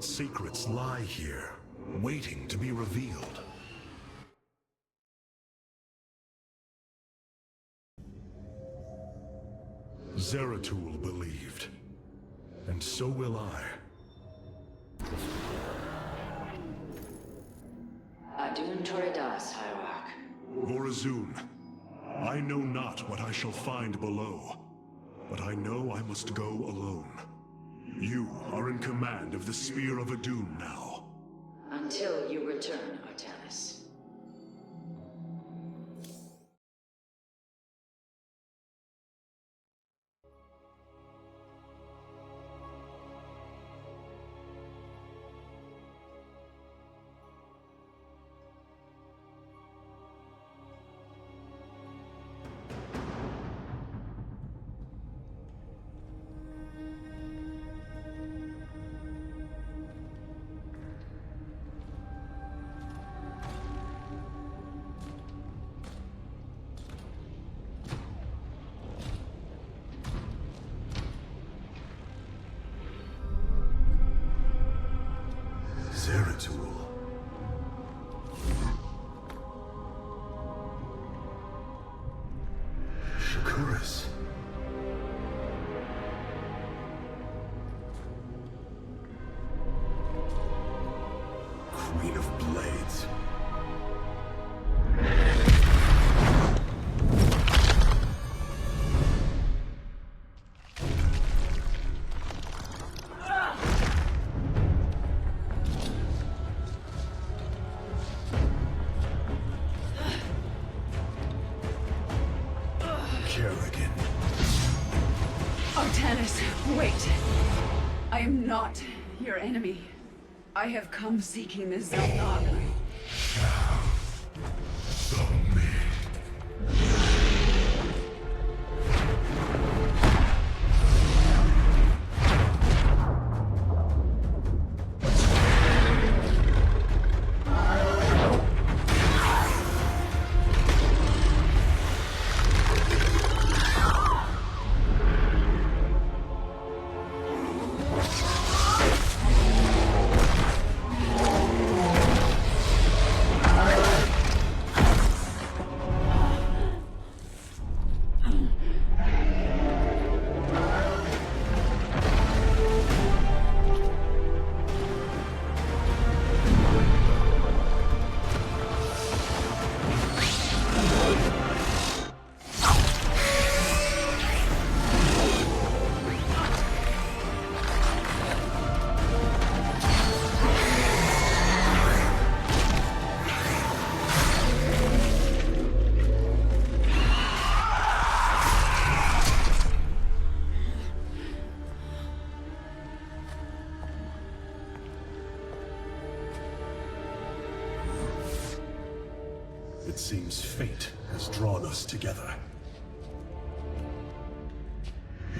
What secrets lie here, waiting to be revealed? Zeratul believed, and so will I. Adun Toridas, Hierarch. Vorazun, I know not what I shall find below, but I know I must go alone. You are in command of the Spear of Adun now. Until you return, Artanis. Zeratul. Shakuras. Queen of Blades. Artanis, wait. I am not your enemy. I have come seeking the Xel'Naga. So me. It seems fate has drawn us together.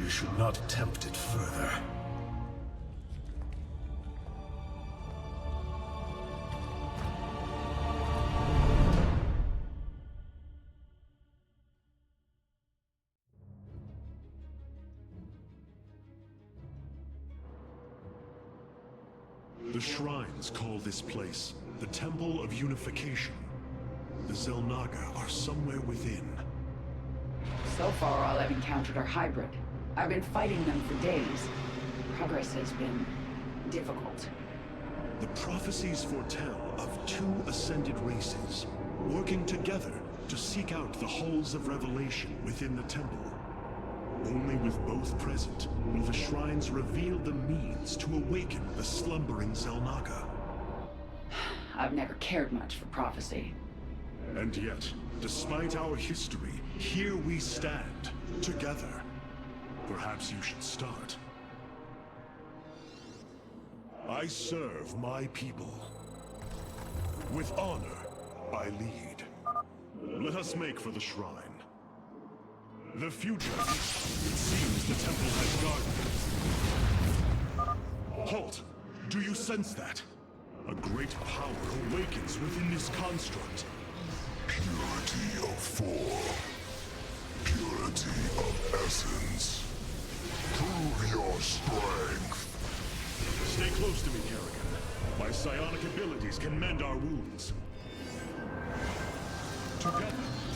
We should not attempt it further. The shrines call this place the Temple of Unification. The Xel'Naga are somewhere within. So far, all I've encountered are hybrid. I've been fighting them for days. Progress has been difficult. The prophecies foretell of two ascended races, working together to seek out the halls of revelation within the temple. Only with both present will the shrines reveal the means to awaken the slumbering Xel'Naga. I've never cared much for prophecy. And yet, despite our history, here we stand, together. Perhaps you should start. I serve my people. With honor, I lead. Let us make for the shrine. The future, it seems the temple has guarded. Halt! Do you sense that? A great power awakens within this construct. Purity of form. Purity of essence. Prove your strength. Stay close close to me, Kerrigan. My psionic abilities can mend our wounds. Together.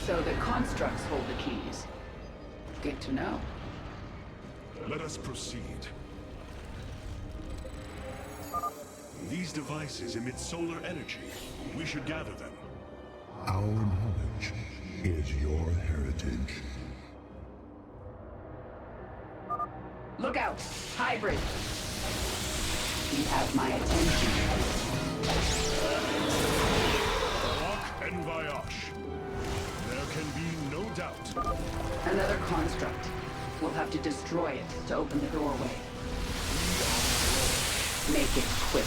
So the constructs hold the keys. Good to know. Let us proceed. These devices emit solar energy. We should gather them. Our knowledge is your heritage. Look out! Hybrid! You have my attention. Alarak and Vayash. There can be no doubt. Another construct. We'll have to destroy it to open the doorway. Make it quick.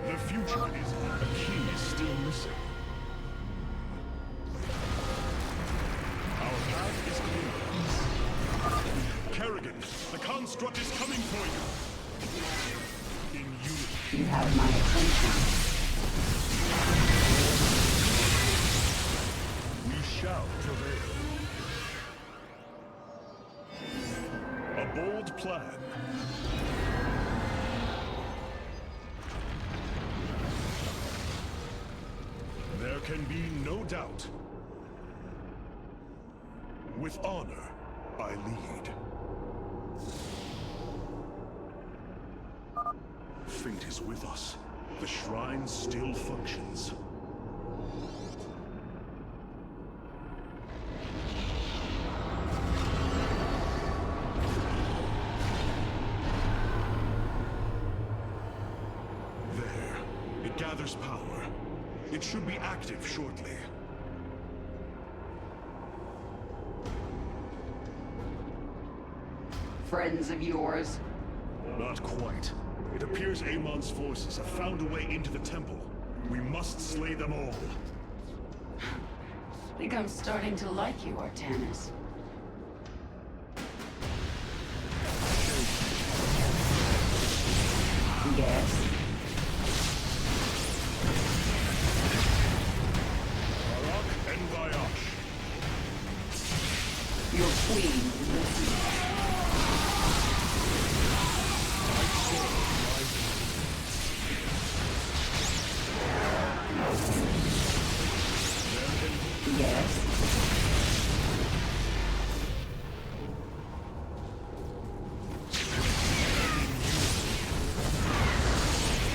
The future is a key still missing. Our path is clear. Kerrigan, the construct is coming for you. In unity. You have my attention. We shall prevail. A bold plan. There can be no doubt. With honor, I lead. Fate is with us. The shrine still functions. There. It gathers power. It should be active shortly. Friends of yours? Not quite. It appears Amon's forces have found a way into the temple. We must slay them all. I think I'm starting to like you, Artanis. Yes? Alarak and Vayash. Your queen listens. Yes?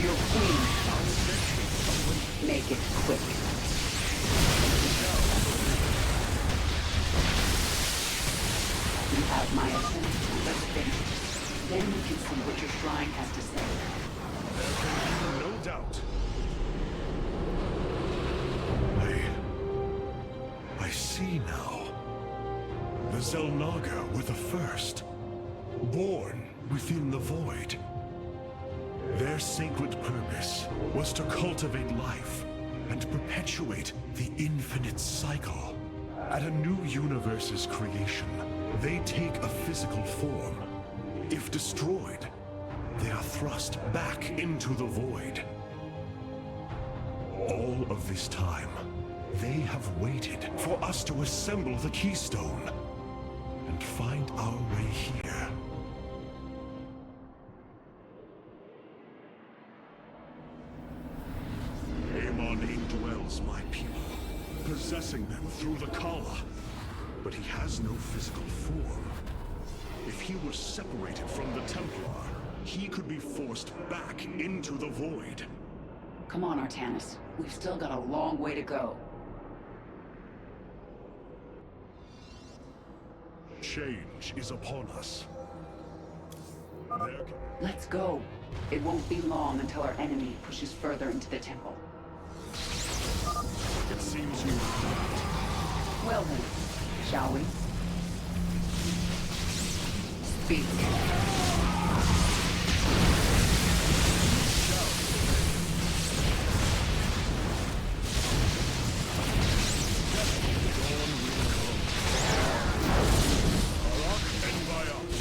Your queen. Make it quick. You have my attention. Let's finish. Then we can see what your shrine has to say. There can be no doubt. I see now. The Xel'Naga were the first. Born within the void. Their sacred purpose was to cultivate life and perpetuate the infinite cycle. At a new universe's creation, they take a physical form. If destroyed, they are thrust back into the void. All of this time, they have waited for us to assemble the keystone and find our way here. Amon indwells my people, possessing them through the Kala. But he has no physical form. If he were separated from the Templar, he could be forced back into the void. Come on, Artanis. We've still got a long way to go. Change is upon us. Let's go. It won't be long until our enemy pushes further into the temple. It seems you... Well then, shall we? Speak.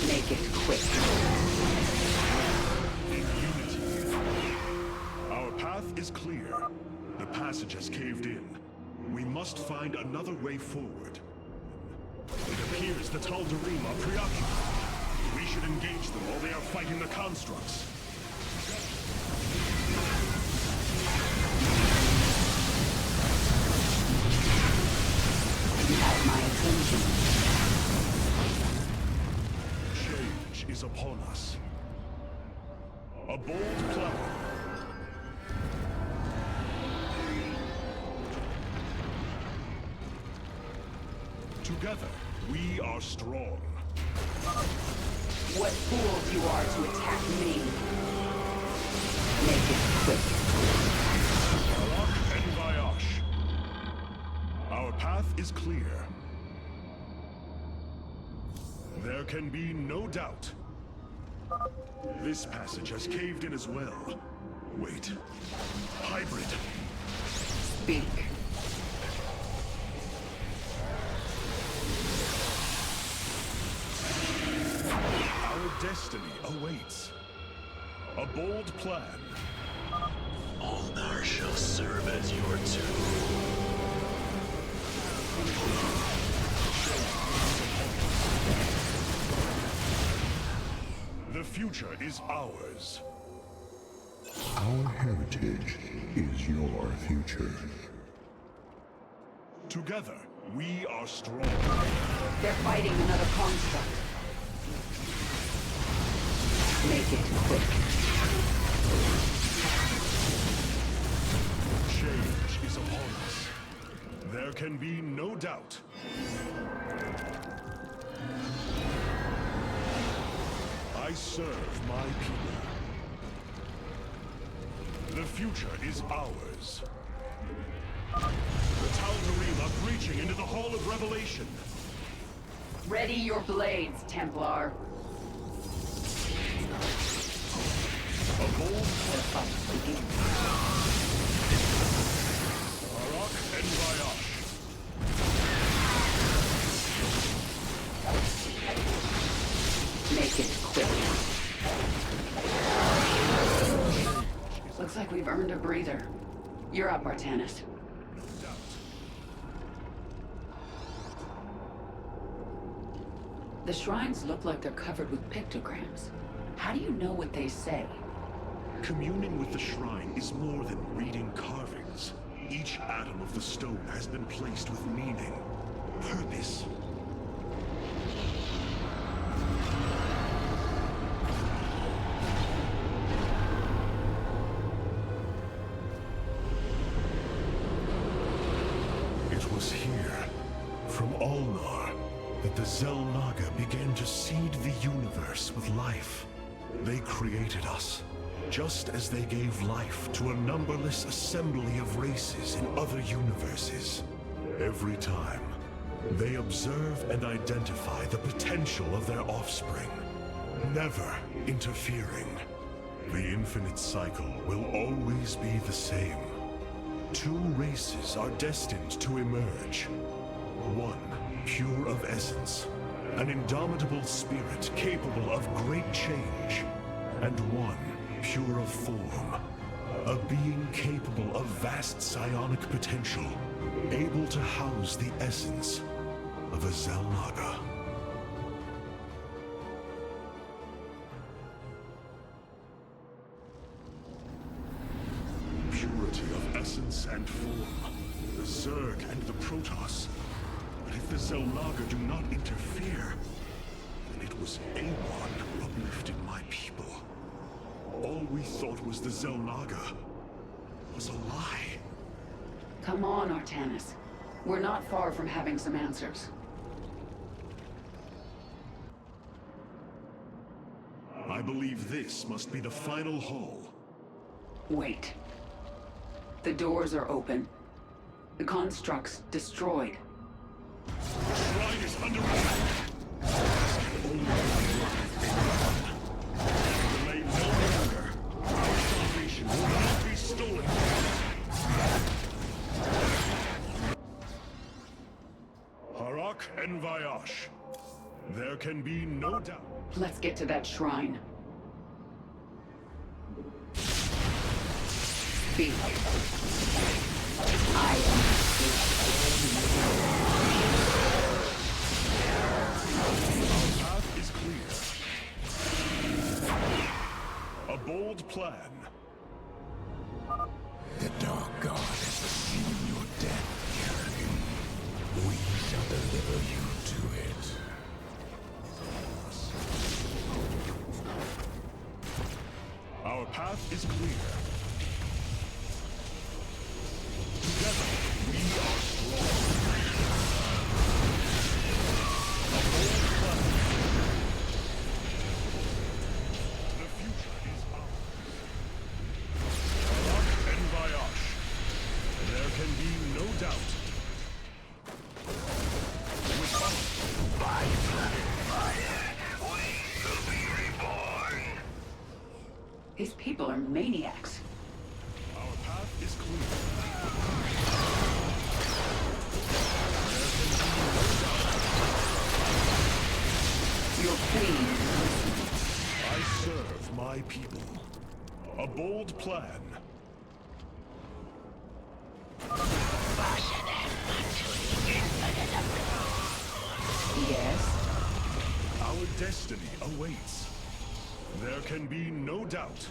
Make it quick. In unity. Our path is clear. The passage has caved in. We must find another way forward. It appears the Tal'Darim are preoccupied. We should engage them while they are fighting the constructs. You have my attention. Change is upon us. A bold plan. Together, we are strong. What fools you are to attack me. Make it quick. Alarak and Vayash. Our path is clear. There can be no doubt. This passage has caved in as well. Wait. Hybrid. Speak. Our destiny awaits. A bold plan. Ulnar shall serve as your tomb. The future is ours. Our heritage is your future. Together, we are strong. They're fighting another construct. Make it quick. Change is upon us. There can be no doubt. I serve my people. The future is ours. The Tal'Darim are breaching into the Hall of Revelation. Ready your blades, Templar. A bold The fight begins. Alarak and Vayash. Make it quick. Looks like we've earned a breather. You're up, Artanis. No doubt. The shrines look like they're covered with pictograms. How do you know what they say? Communing with the shrine is more than reading carvings. Each atom of the stone has been placed with meaning, purpose. It was here, from Ulnar, that the Xel'Naga began to seed the universe with life. They created us, just as they gave life to a numberless assembly of races in other universes. Every time, they observe and identify the potential of their offspring, never interfering. The infinite cycle will always be the same. Two races are destined to emerge. One, pure of essence, an indomitable spirit capable of great change, and one, pure of form, a being capable of vast psionic potential, able to house the essence of a Xel'Naga. Purity of essence and form, the Zerg and the Protoss. But if the Xel'Naga do not interfere, then it was Amon who uplifted my people. All we thought was the Xel'Naga was a lie. Come on, Artanis. We're not far from having some answers. I believe this must be the final hall. Wait. The doors are open. The construct's destroyed. The shrine is under attack. This can only be delay no longer. Our salvation will not be stolen. Harak and Vayash. There can be no doubt. Let's get to that shrine. Speak. I am. Our path is clear. A bold plan. The Dark God has seen your death, Kerrigan. We shall deliver you to it. Our path is clear. Together, we are strong. A bold plan. The future is ours. Alarak and Vayash. There can be no doubt. With us, By blood and fire, we shall be reborn. These people are maniacs. our path is clear. Your queen. I serve my people. A bold plan. Yes. Our destiny awaits. There can be no doubt.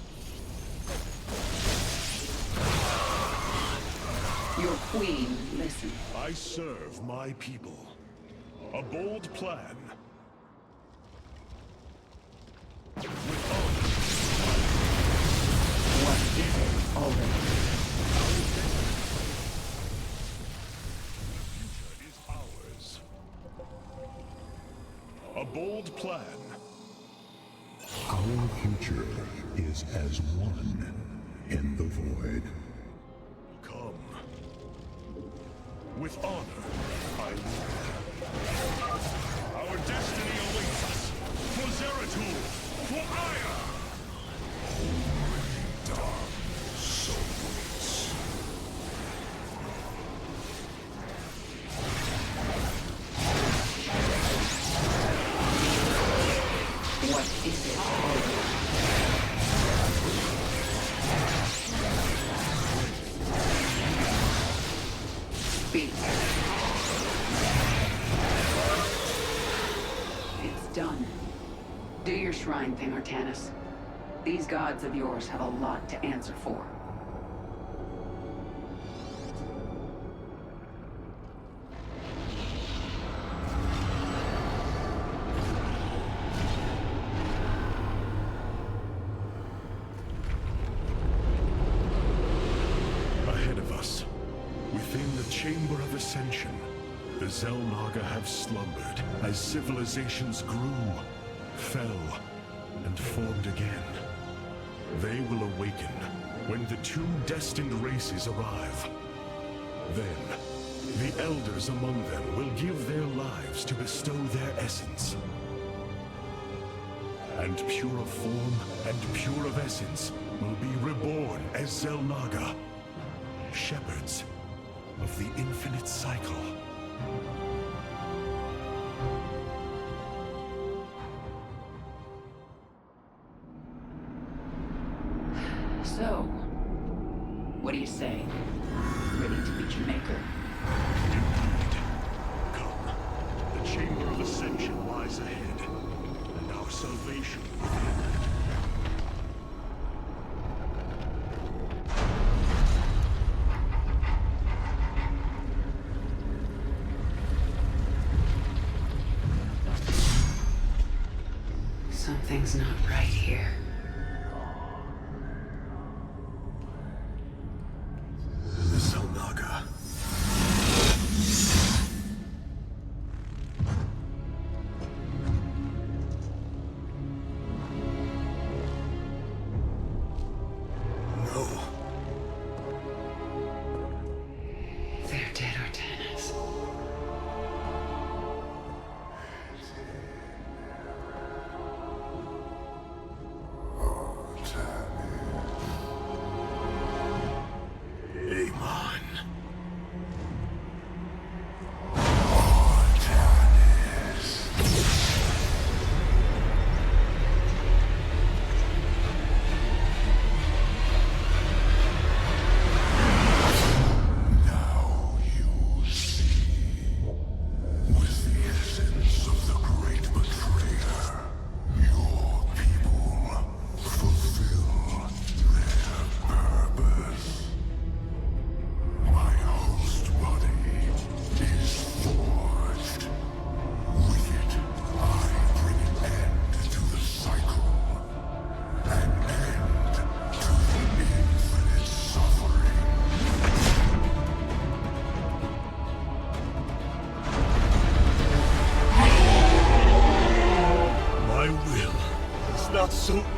Your queen, listen. I serve my people. A bold plan. With honor, What is it already? future is ours. A bold plan. Our future is as one in the void. Come. With honor, I lead. Our destiny awaits us. For Zeratul! For Aya! Dark souls. What is it already? Speak. It's done. Do your shrine thing, Artanis. These gods of yours have a lot to answer for. Ahead of us, within the Chamber of Ascension, the Xel'Naga have slumbered as civilizations grew, fell, and formed again. They will awaken when the two destined races arrive. Then, the elders among them will give their lives to bestow their essence. And pure of form and pure of essence will be reborn as Xel'Naga, shepherds of the infinite cycle. So, what do you say? Ready to meet your maker? Indeed. Come. The Chamber of Ascension lies ahead, and our salvation within. Something's not right here. The Xel'Naga. No. They're dead, Artanis.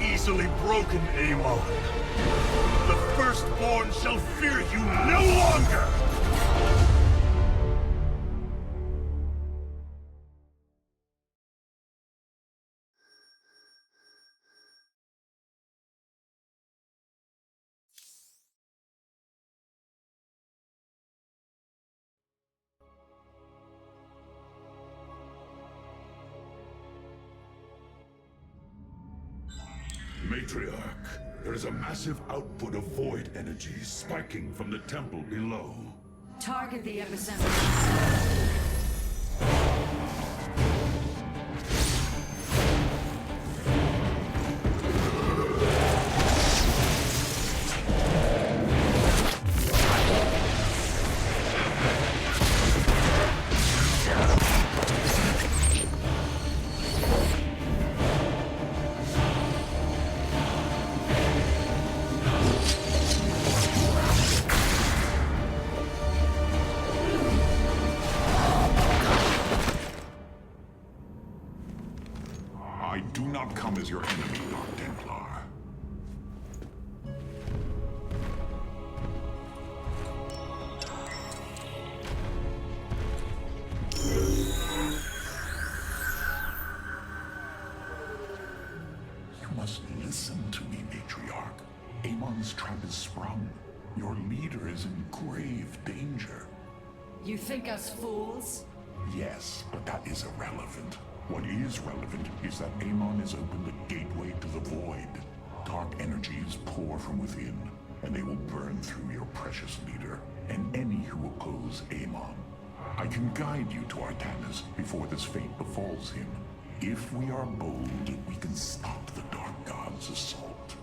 easily broken, Amon. The Firstborn shall fear you no longer! Matriarch, there is a massive output of void energy spiking from the temple below. Target the epicenter. I do not come as your enemy, Dark Templar. You must listen to me, Matriarch. Amon's trap is sprung. Your leader is in grave danger. You think us fools? Yes, but that is irrelevant. What is relevant is that Amon has opened a gateway to the void. Dark energies pour from within, and they will burn through your precious leader, and any who oppose Amon. I can guide you to Artanis before this fate befalls him. If we are bold, we can stop the Dark God's assault.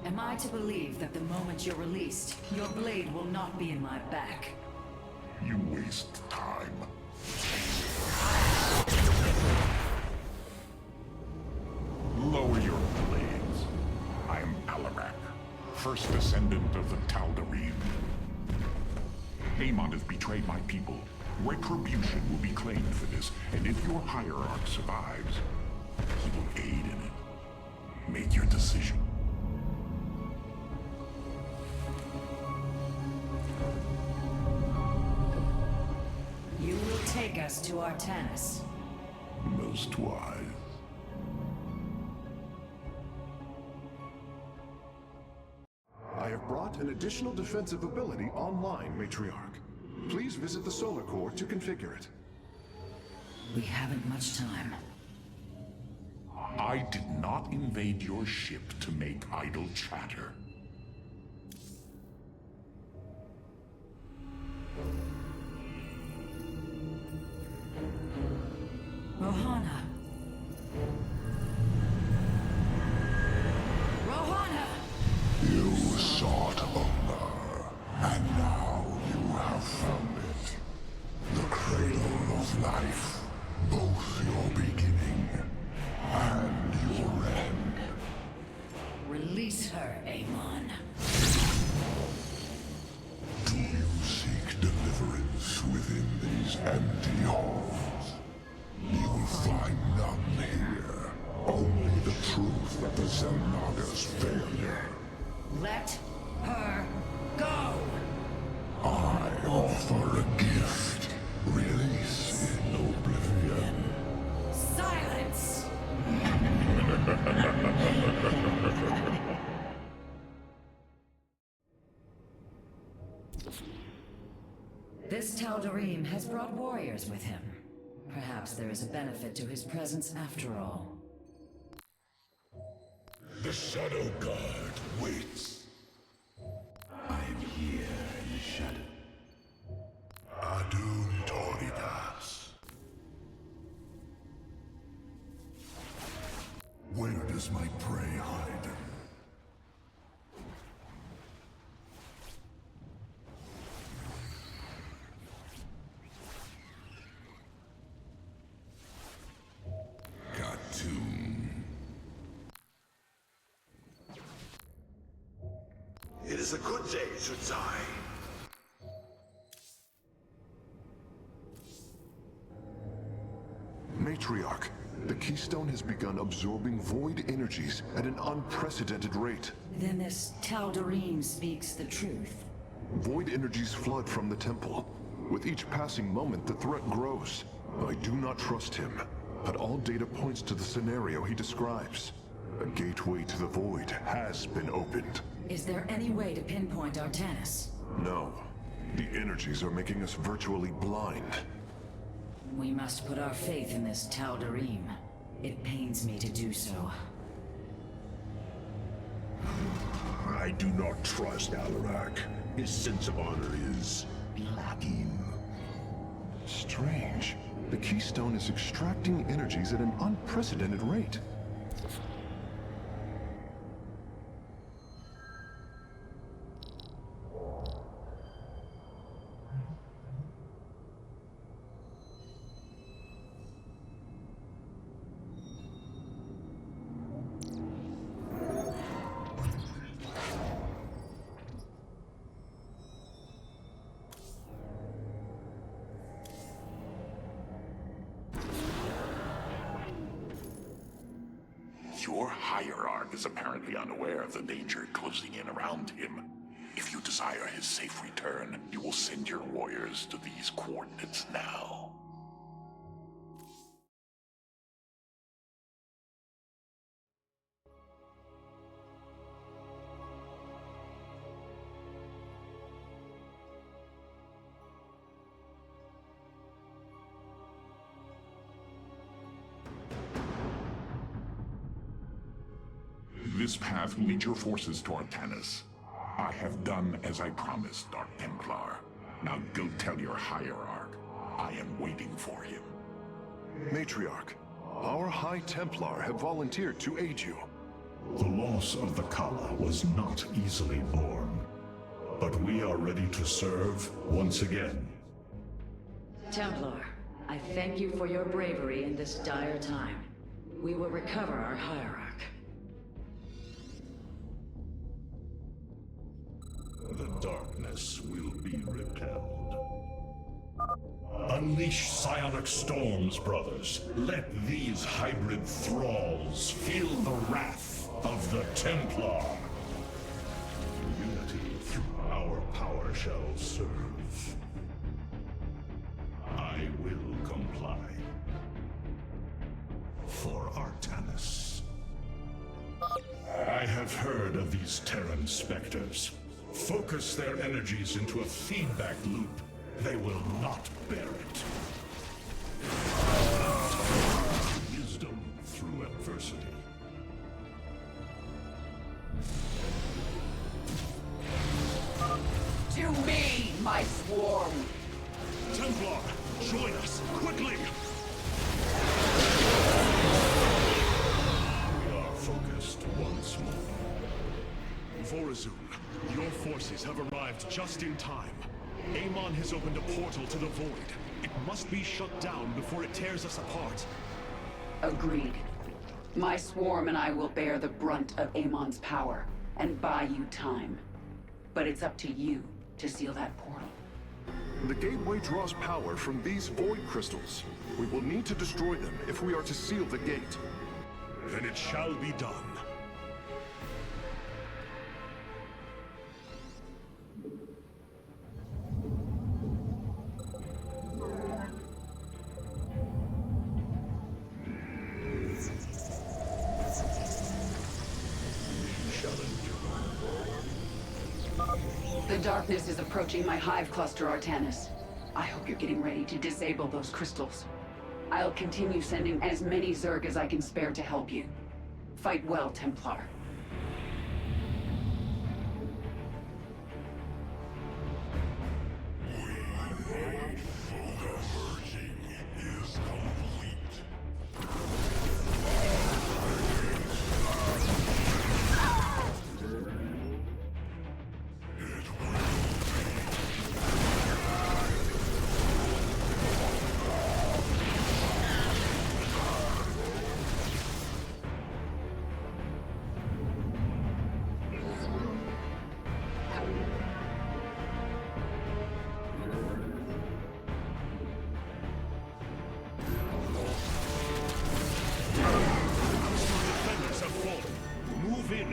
Am I to believe that the moment you're released, your blade will not be in my back? You waste time. Lower your blades. I am Alarak, first descendant of the Tal'Darim. Amon has betrayed my people. Retribution will be claimed for this, and if your hierarch survives, he will aid in it. Make your decision. You will take us to Artanis. Most wise. I have brought an additional defensive ability online, Matriarch. Please visit the Solar Core to configure it. We haven't much time. I did not invade your ship to make idle chatter. Rohana! Rohana! You sought honor, and now you have found it. The cradle of life, both your beginning and your end. Release her, Amon. Do you seek deliverance within these empty halls? You will find none here. Only the truth of the Xel'Naga's failure. Let her go! I offer a gift. Release in oblivion. Silence! This Tal'Darim has brought warriors with him. Perhaps there is a benefit to his presence after all. The Shadow Guard waits. I am here in the shadow. unthinkable. Where does my prey hide? It is a good day, Sudzai. Matriarch, The Keystone has begun absorbing void energies at an unprecedented rate. Then this Tal'Darim speaks the truth. Void energies flood from the temple. With each passing moment, the threat grows. I do not trust him, but all data points to the scenario he describes. A gateway to the void has been opened. Is there any way to pinpoint Artanis? No. The energies are making us virtually blind. We must put our faith in this Tal'Darim. It pains me to do so. I do not trust Alarak. His sense of honor is lacking. Strange. The Keystone is extracting energies at an unprecedented rate. Your hierarch is apparently unaware of the danger closing in around him. If you desire his safe return, you will send your warriors to these coordinates now. This path will lead your forces to Artanis. I have done as I promised, Dark Templar. Now go tell your hierarch. I am waiting for him. Matriarch, our High Templar have volunteered to aid you. The loss of the Kala was not easily borne, but we are ready to serve once again. Templar, I thank you for your bravery in this dire time. We will recover our hierarch. The darkness will be repelled. Unleash psionic storms, brothers. Let these hybrid thralls feel the wrath of the Templar. Unity through our power shall serve. I will comply. For Artanis. I have heard of these Terran specters. Focus their energies into a feedback loop. They will not bear it. Wisdom through adversity. To me, my swarm! Templar, join us, quickly! We are focused once more. Vorazun, your forces have arrived just in time. Amon has opened a portal to the void. It must be shut down before it tears us apart. Agreed. My swarm and I will bear the brunt of Amon's power, and buy you time. But it's up to you to seal that portal. The gateway draws power from these void crystals. We will need to destroy them if we are to seal the gate. Then it shall be done. The darkness is approaching my hive cluster, Artanis. I hope you're getting ready to disable those crystals. I'll continue sending as many Zerg as I can spare to help you. Fight well, Templar.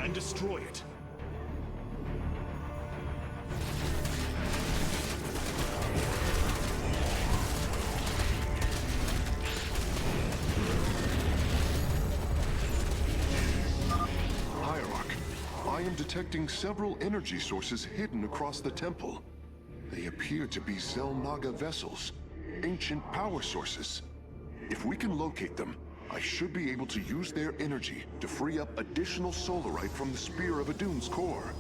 and destroy it. I am detecting several energy sources hidden across the temple. They appear to be Xel'Naga vessels, ancient power sources. If we can locate them, I should be able to use their energy to free up additional solarite from the Spear of Adun's core.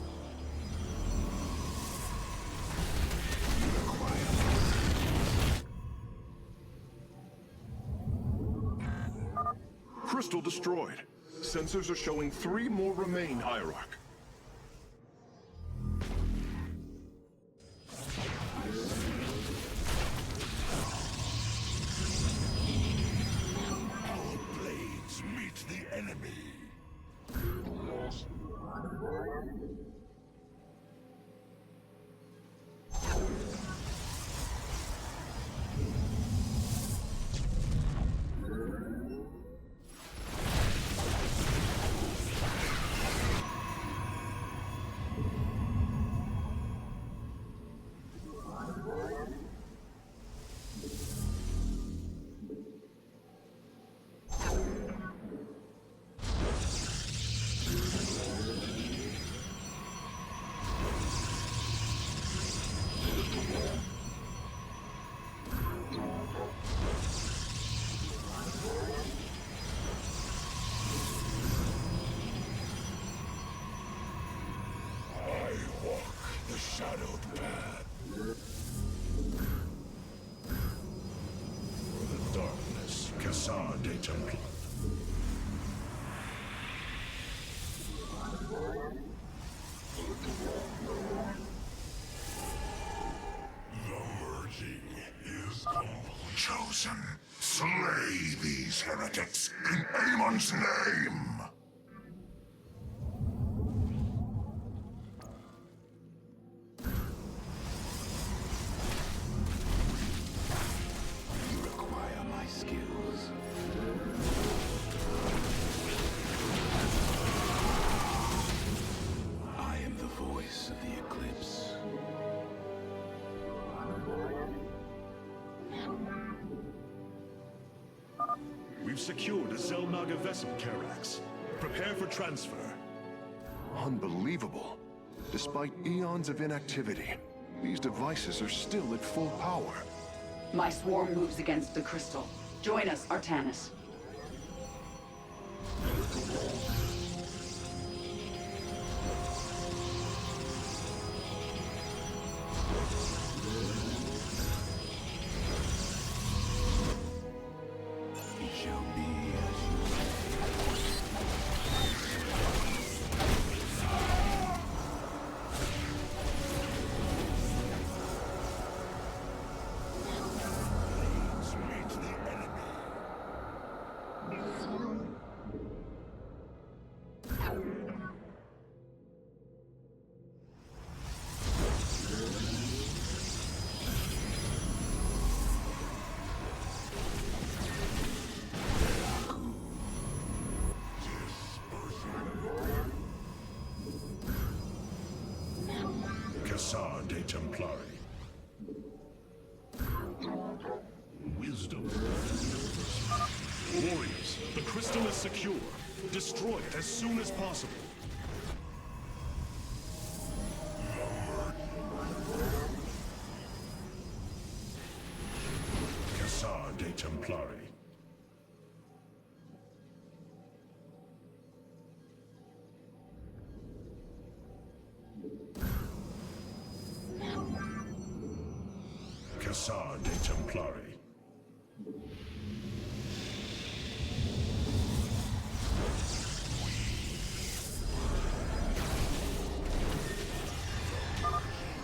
Crystal destroyed. Sensors are showing 3 more remain, Alarak. Our blades meet the enemy. Shadowed path. For the darkness, Cassar de Templar. The merging is complete. Chosen, slay these heretics in Amon's name! We've secured a Xel'Naga vessel, Karax. Prepare for transfer. Unbelievable. Despite eons of inactivity, these devices are still at full power. My swarm moves against the crystal. Join us, Artanis. Cassar de Templari. Wisdom. Warriors, the crystal is secure. Destroy it as soon as possible. Cassar de Templari. Cassar de Templari.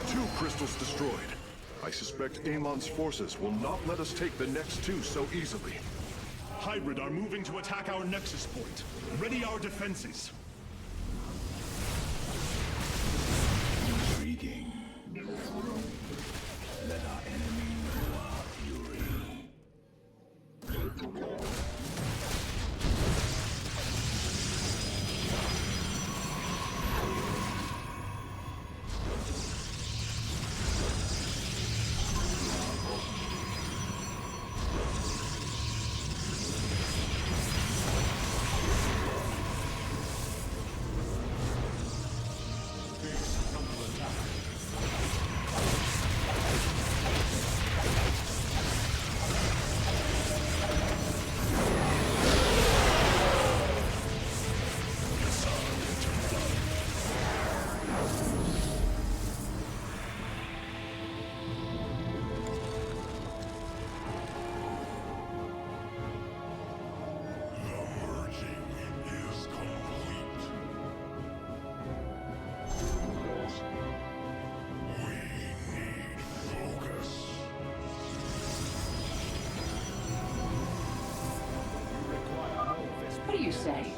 Two crystals destroyed. I suspect Amon's forces will not let us take the next 2 so easily. Hybrid are moving to attack our nexus point. Ready our defenses. Intriguing. Let our enemy know our fury. say?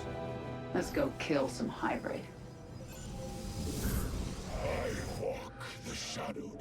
Let's go kill some hybrid. I walk the shadowed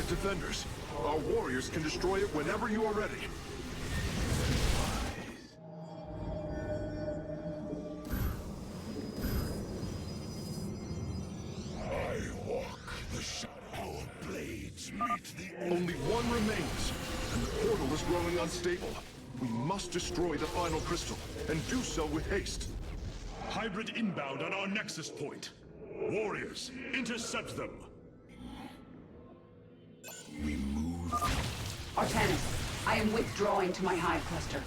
defenders. Our warriors can destroy it whenever you are ready. I walk the shadow. Our blades meet the enemy. Only one remains, and the portal is growing unstable. We must destroy the final crystal, and do so with haste. Hybrid inbound on our nexus point. Warriors, intercept them. We move. Artanis, I am withdrawing to my hive cluster.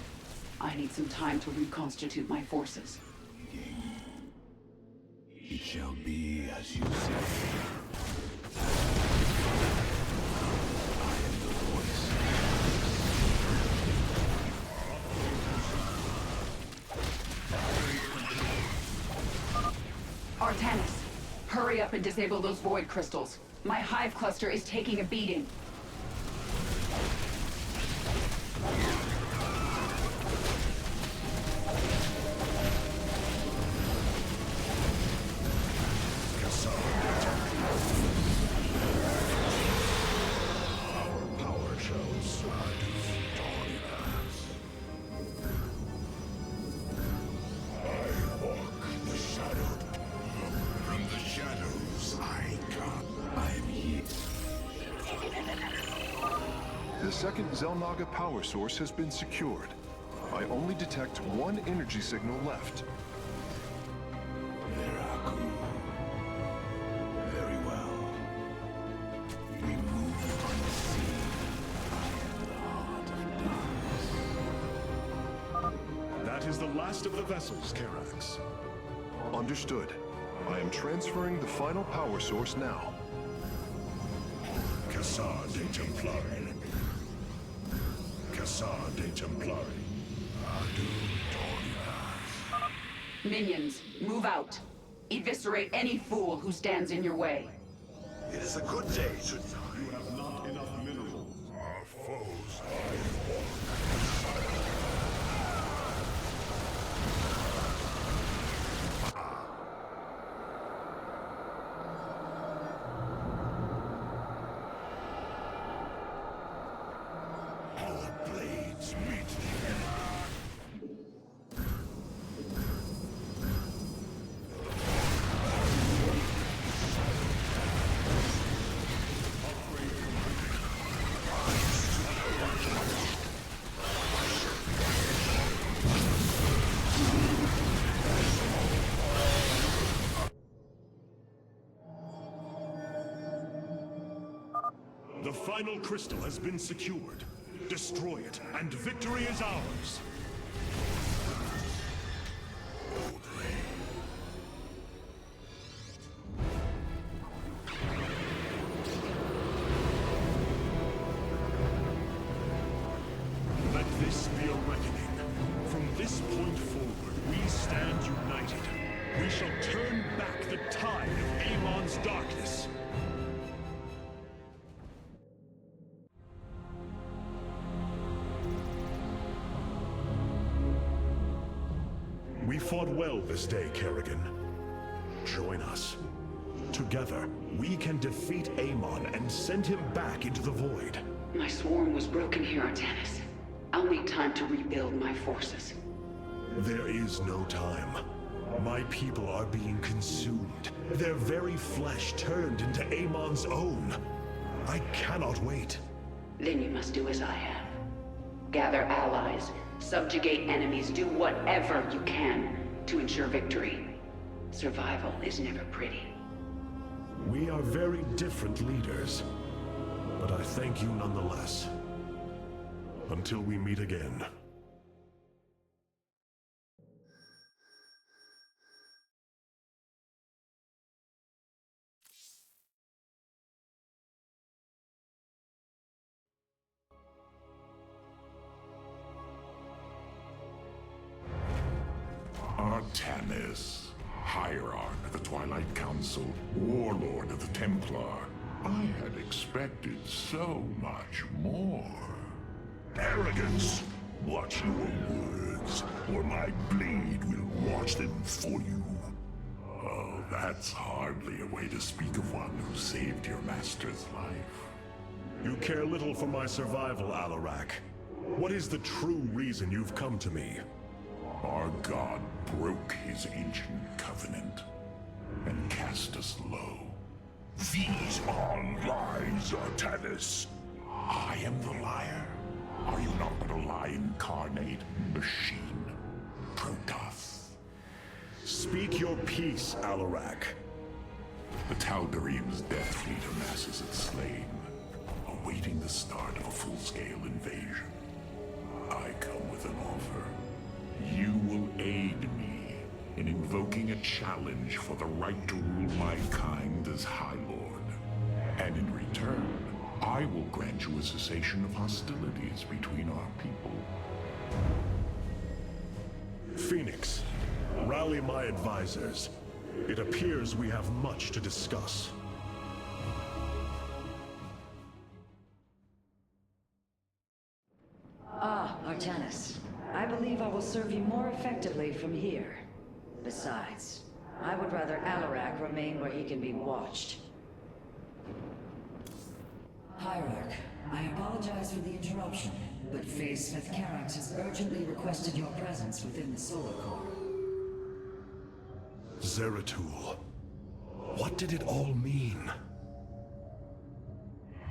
I need some time to reconstitute my forces. It shall be as you say. I am the voice. Artanis, hurry up and disable those void crystals. My hive cluster is taking a beating. Power shows. I walk the shadowed. From the shadows I come. I am here. The second Xel'Naga power source has been secured. I only detect one energy signal left. Very well. We move unseen. I am the heart of darkness. That is the last of the vessels, Karax. Understood. I am transferring the final power source now. Cassar de Templari. Cassar de Templari. Minions, move out. Eviscerate any fool who stands in your way. It is a good day to die. You have not enough minerals. Our foes Our blades meet the enemy. The final crystal has been secured. Destroy it, and victory is ours. Let this be a reckoning. From this point forward, we stand united. We shall turn back the tide of Amon's darkness. We fought well this day, Kerrigan. Join us. Together, we can defeat Amon and send him back into the void. My swarm was broken here, Artanis. I'll need time to rebuild my forces. There is no time. My people are being consumed. Their very flesh turned into Amon's own. I cannot wait. Then you must do as I have. Gather allies, subjugate enemies, do whatever you can to ensure victory. Survival is never pretty. We are very different leaders. but I thank you nonetheless. Until we meet again. Artanis, Hierarch of the Twilight Council, Warlord of the Templar. I had expected so much more. Arrogance! Watch your words, or my blade will watch them for you. Oh, that's hardly a way to speak of one who saved your master's life. You care little for my survival, Alarak. What is the true reason you've come to me? Our god broke his ancient covenant and cast us low. These are lies, Artanis. I am the liar. Are you not but a lie incarnate, machine? Protoss. Speak your peace, Alarak. The Tal'Darim's death fleet amasses its slain, awaiting the start of a full-scale invasion. I come with an offer. You will aid me in invoking a challenge for the right to rule my kind as High Lord. And in return, I will grant you a cessation of hostilities between our people. Phoenix, rally my advisors. It appears we have much to discuss. Ah, Artanis. I believe I will serve you more effectively from here. Besides, I would rather Alarak remain where he can be watched. Hierarch, I apologize for the interruption, but Phase Smith Carax has urgently requested your presence within the Solar Core. Zeratul. What did it all mean?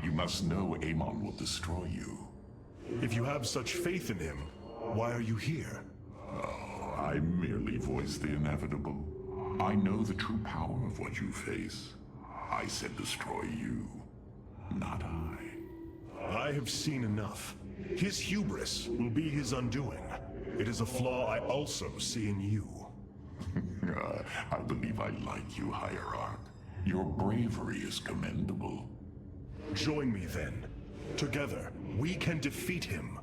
You must know Amon will destroy you. If you have such faith in him, why are you here? Oh, I merely voice the inevitable. I know the true power of what you face. I said destroy you, not I. I have seen enough. His hubris will be his undoing. It is a flaw I also see in you. I believe I like you, Hierarch. Your bravery is commendable. Join me then. Together, we can defeat him.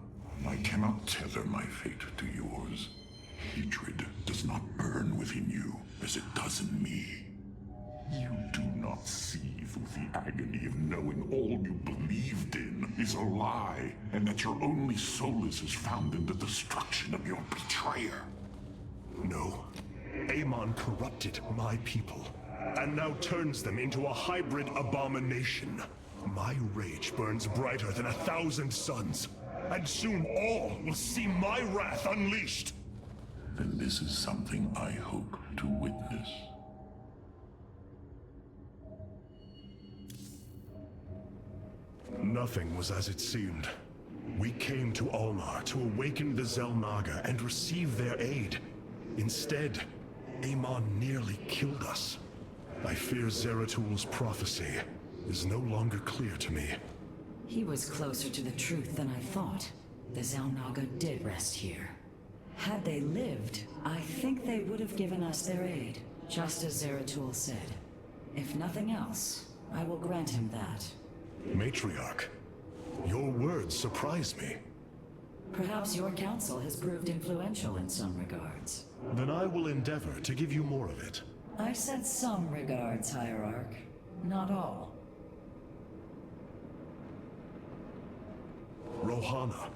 I cannot tether my fate to yours. Hatred does not burn within you as it does in me. You do not see through the agony of knowing all you believed in is a lie, and that your only solace is found in the destruction of your betrayer. No. Amon corrupted my people, and now turns them into a hybrid abomination. My rage burns brighter than 1,000 suns, and soon all will see my wrath unleashed. Then this is something I hope to witness. Nothing was as it seemed. We came to Ulnar to awaken the Xel'Naga and receive their aid. Instead, Amon nearly killed us. I fear Zeratul's prophecy is no longer clear to me. He was closer to the truth than I thought. The Xel'Naga did rest here. Had they lived, I think they would have given us their aid, just as Zeratul said. If nothing else, I will grant him that. Matriarch, your words surprise me. Perhaps your counsel has proved influential in some regards. Then I will endeavor to give you more of it. I said some regards, Hierarch. Not all. Rohana,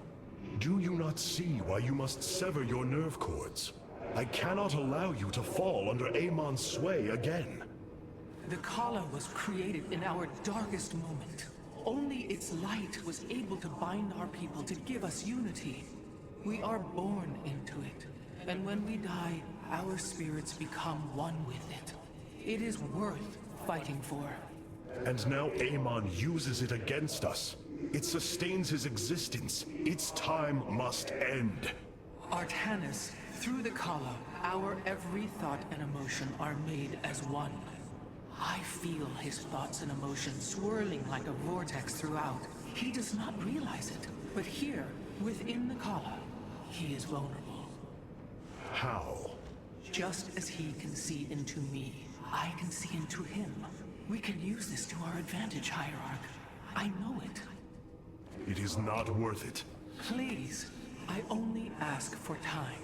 do you not see why you must sever your nerve cords? I cannot allow you to fall under Amon's sway again. The Kala was created in our darkest moment. Only its light was able to bind our people to give us unity. We are born into it, and when we die, our spirits become one with it. It is worth fighting for. And now Amon uses it against us. It sustains his existence. Its time must end. Artanis, through the Kala, our every thought and emotion are made as one. I feel his thoughts and emotions swirling like a vortex throughout. He does not realize it, but here, within the Kala, he is vulnerable. How? Just as he can see into me, I can see into him. We can use this to our advantage, Hierarch. I know it. It is not worth it. Please, I only ask for time.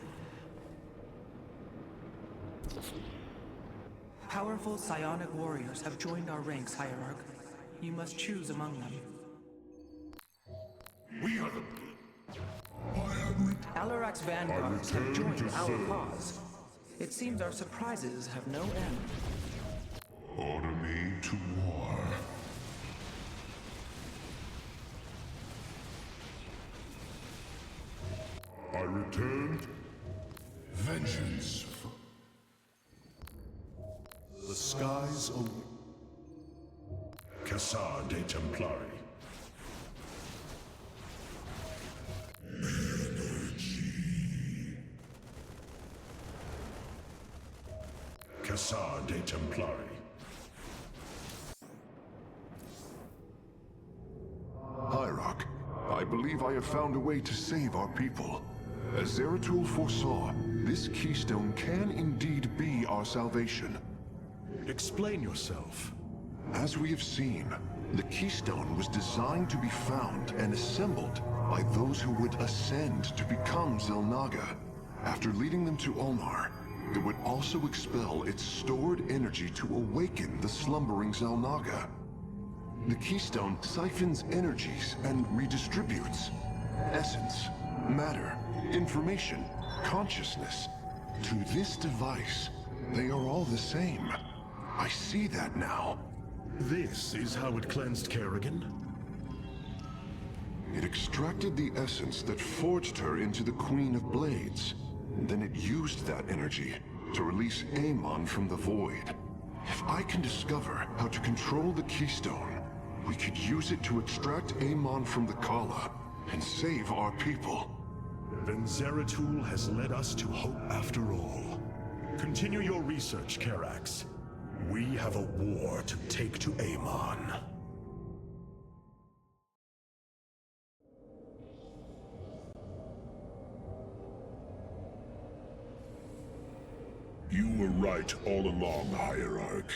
Powerful psionic warriors have joined our ranks, Hierarch. You must choose among them. We are the... Alarak's vanguards have joined our cause. It seems our surprises have no end. Order me to war. I returned. Vengeance. The skies away. Cassar de Templari. Cassar de Templari. Hierarch, I believe I have found a way to save our people. As Zeratul foresaw, this keystone can indeed be our salvation. Explain yourself. As we have seen, the keystone was designed to be found and assembled by those who would ascend to become Xel'Naga. After leading them to Ulnar, it would also expel its stored energy to awaken the slumbering Xel'Naga. The keystone siphons energies and redistributes essence, matter, information, consciousness. To this device, they are all the same. I see that now. This is how it cleansed Kerrigan? It extracted the essence that forged her into the Queen of Blades. Then it used that energy to release Amon from the void. If I can discover how to control the keystone, we could use it to extract Amon from the Kala and save our people. Then Zeratul has led us to hope after all. Continue your research, Karax. We have a war to take to Amon. You were right all along, Hierarch.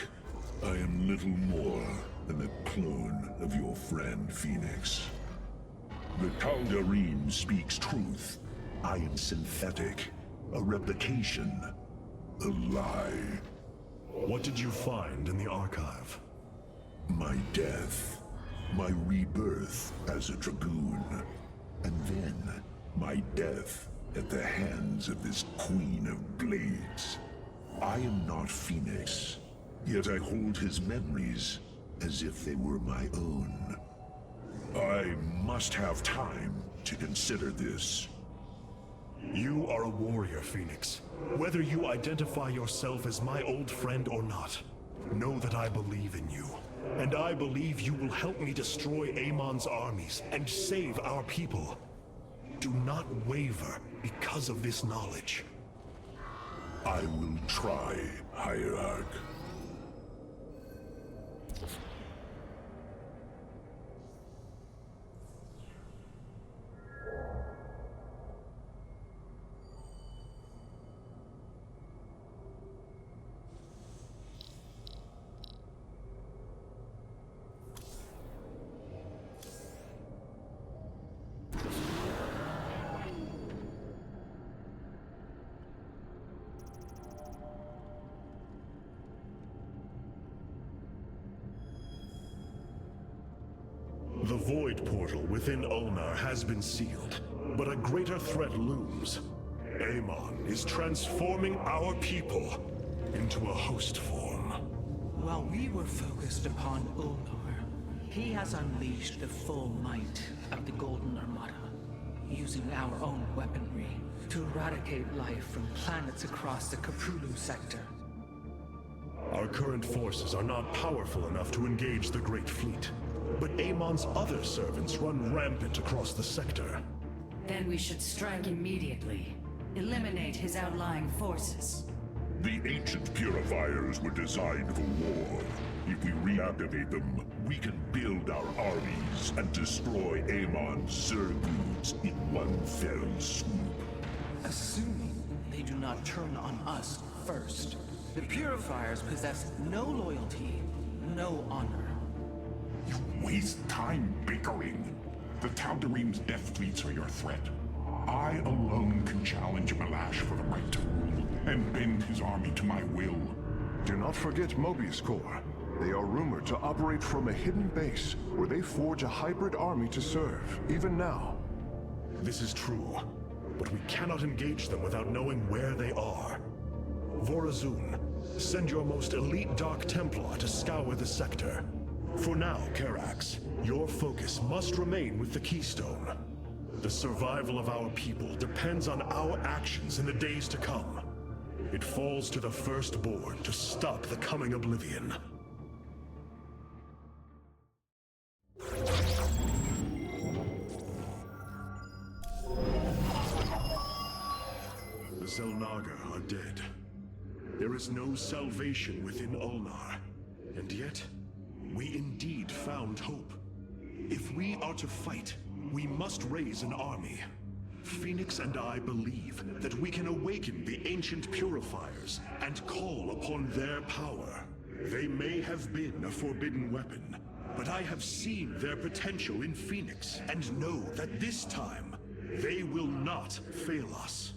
I am little more than a clone of your friend Fenix. The Tal'Darim speaks truth. I am synthetic, a replication, a lie. What did you find in the archive? My death, my rebirth as a Dragoon, and then my death at the hands of this Queen of Blades. I am not Fenix, yet I hold his memories as if they were my own. I must have time to consider this. You are a warrior, Phoenix. Whether you identify yourself as my old friend or not, know that I believe in you. And I believe you will help me destroy Amon's armies and save our people. Do not waver because of this knowledge. I will try, Hierarch. The Void Portal within Ulnar has been sealed, but a greater threat looms. Amon is transforming our people into a host form. While we were focused upon Ulnar, he has unleashed the full might of the Golden Armada, using our own weaponry to eradicate life from planets across the Caprulu sector. Our current forces are not powerful enough to engage the Great Fleet, but Amon's other servants run rampant across the sector. Then we should strike immediately. Eliminate his outlying forces. The ancient Purifiers were designed for war. If we reactivate them, we can build our armies and destroy Amon's Zerg Broods in one fell swoop. Assuming they do not turn on us first. The Purifiers possess no loyalty, no honor. You waste time bickering. The Tal'Darim's death fleets are your threat. I alone can challenge Malash for the right to rule and bend his army to my will. Do not forget Moebius Corps. They are rumored to operate from a hidden base where they forge a hybrid army to serve, even now. This is true, but we cannot engage them without knowing where they are. Vorazun, send your most elite Dark Templar to scour the sector. For now, Karax, your focus must remain with the Keystone. The survival of our people depends on our actions in the days to come. It falls to the Firstborn to stop the coming oblivion. The Xel'Naga are dead. There is no salvation within Ulnar, and yet, we indeed found hope. If we are to fight, we must raise an army. Fenix and I believe that we can awaken the ancient Purifiers and call upon their power. They may have been a forbidden weapon, but I have seen their potential in Fenix and know that this time, they will not fail us.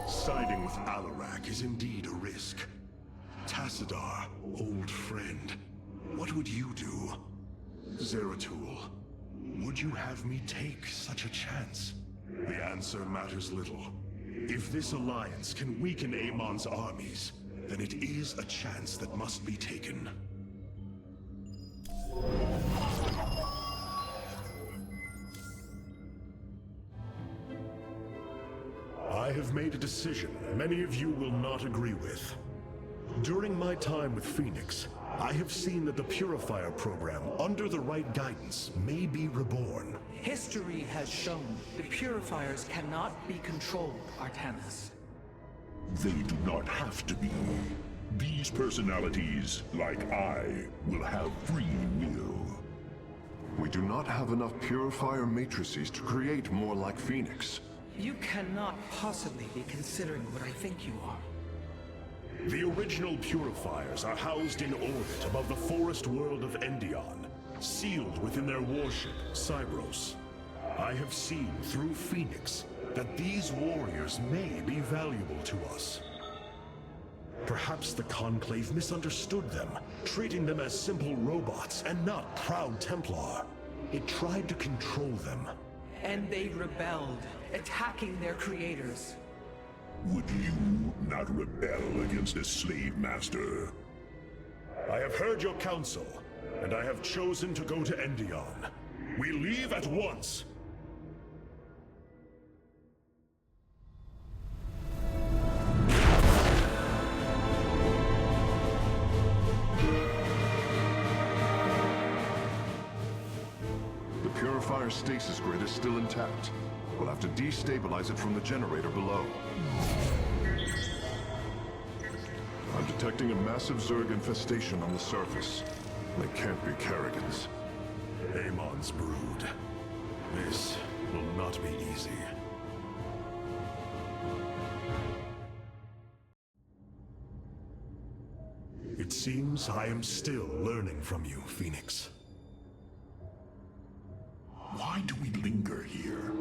Siding with Alarak is indeed a risk. Tassadar, old friend, what would you do? Zeratul, would you have me take such a chance? The answer matters little. If this alliance can weaken Amon's armies, then it is a chance that must be taken. I have made a decision many of you will not agree with. During my time with Fenix, I have seen that the Purifier program, under the right guidance, may be reborn. History has shown the Purifiers cannot be controlled, Artanis. They do not have to be. These personalities, like I, will have free will. We do not have enough Purifier matrices to create more like Fenix. You cannot possibly be considering what I think you are. The original Purifiers are housed in orbit above the forest world of Endion, sealed within their warship, Cybros. I have seen through Fenix that these warriors may be valuable to us. Perhaps the Conclave misunderstood them, treating them as simple robots and not proud Templar. It tried to control them. And they rebelled, attacking their creators. Would you not rebel against a slave master? I have heard your counsel, and I have chosen to go to Endion. We leave at once! The Purifier stasis grid is still intact. We'll have to destabilize it from the generator below. I'm detecting a massive Zerg infestation on the surface. They can't be Kerrigans. Amon's Brood. This will not be easy. It seems I am still learning from you, Fenix. Why do we linger here?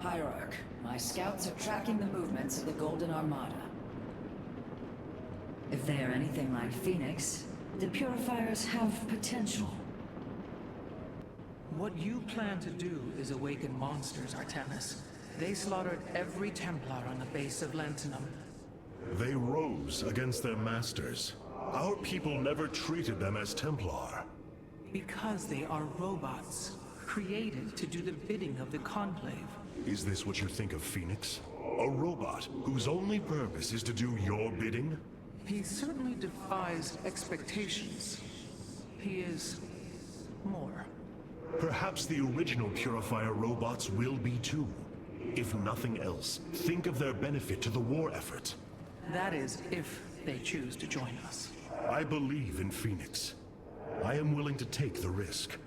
Hierarch, my scouts are tracking the movements of the Golden Armada. If they are anything like Fenix, the Purifiers have potential. What you plan to do is awaken monsters, Artanis. They slaughtered every Templar on the base of Lentinum. They rose against their masters. Our people never treated them as Templar. Because they are robots, created to do the bidding of the Conclave. Is this what you think of Fenix? A robot whose only purpose is to do your bidding? He certainly defies expectations. He is more. Perhaps the original Purifier robots will be too. If nothing else, think of their benefit to the war effort. That is, if they choose to join us. I believe in Phoenix. I am willing to take the risk.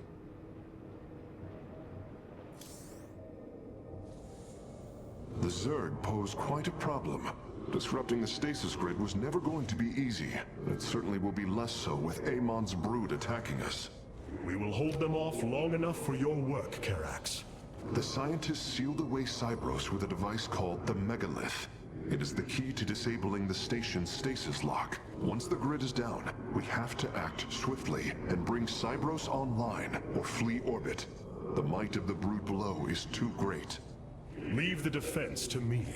The Zerg pose quite a problem. Disrupting the stasis grid was never going to be easy. It certainly will be less so with Amon's brood attacking us. We will hold them off long enough for your work, Karax. The scientists sealed away Cybros with a device called the Megalith. It is the key to disabling the station's stasis lock. Once the grid is down, we have to act swiftly and bring Cybros online or flee orbit. The might of the brood below is too great. Leave the defense to me.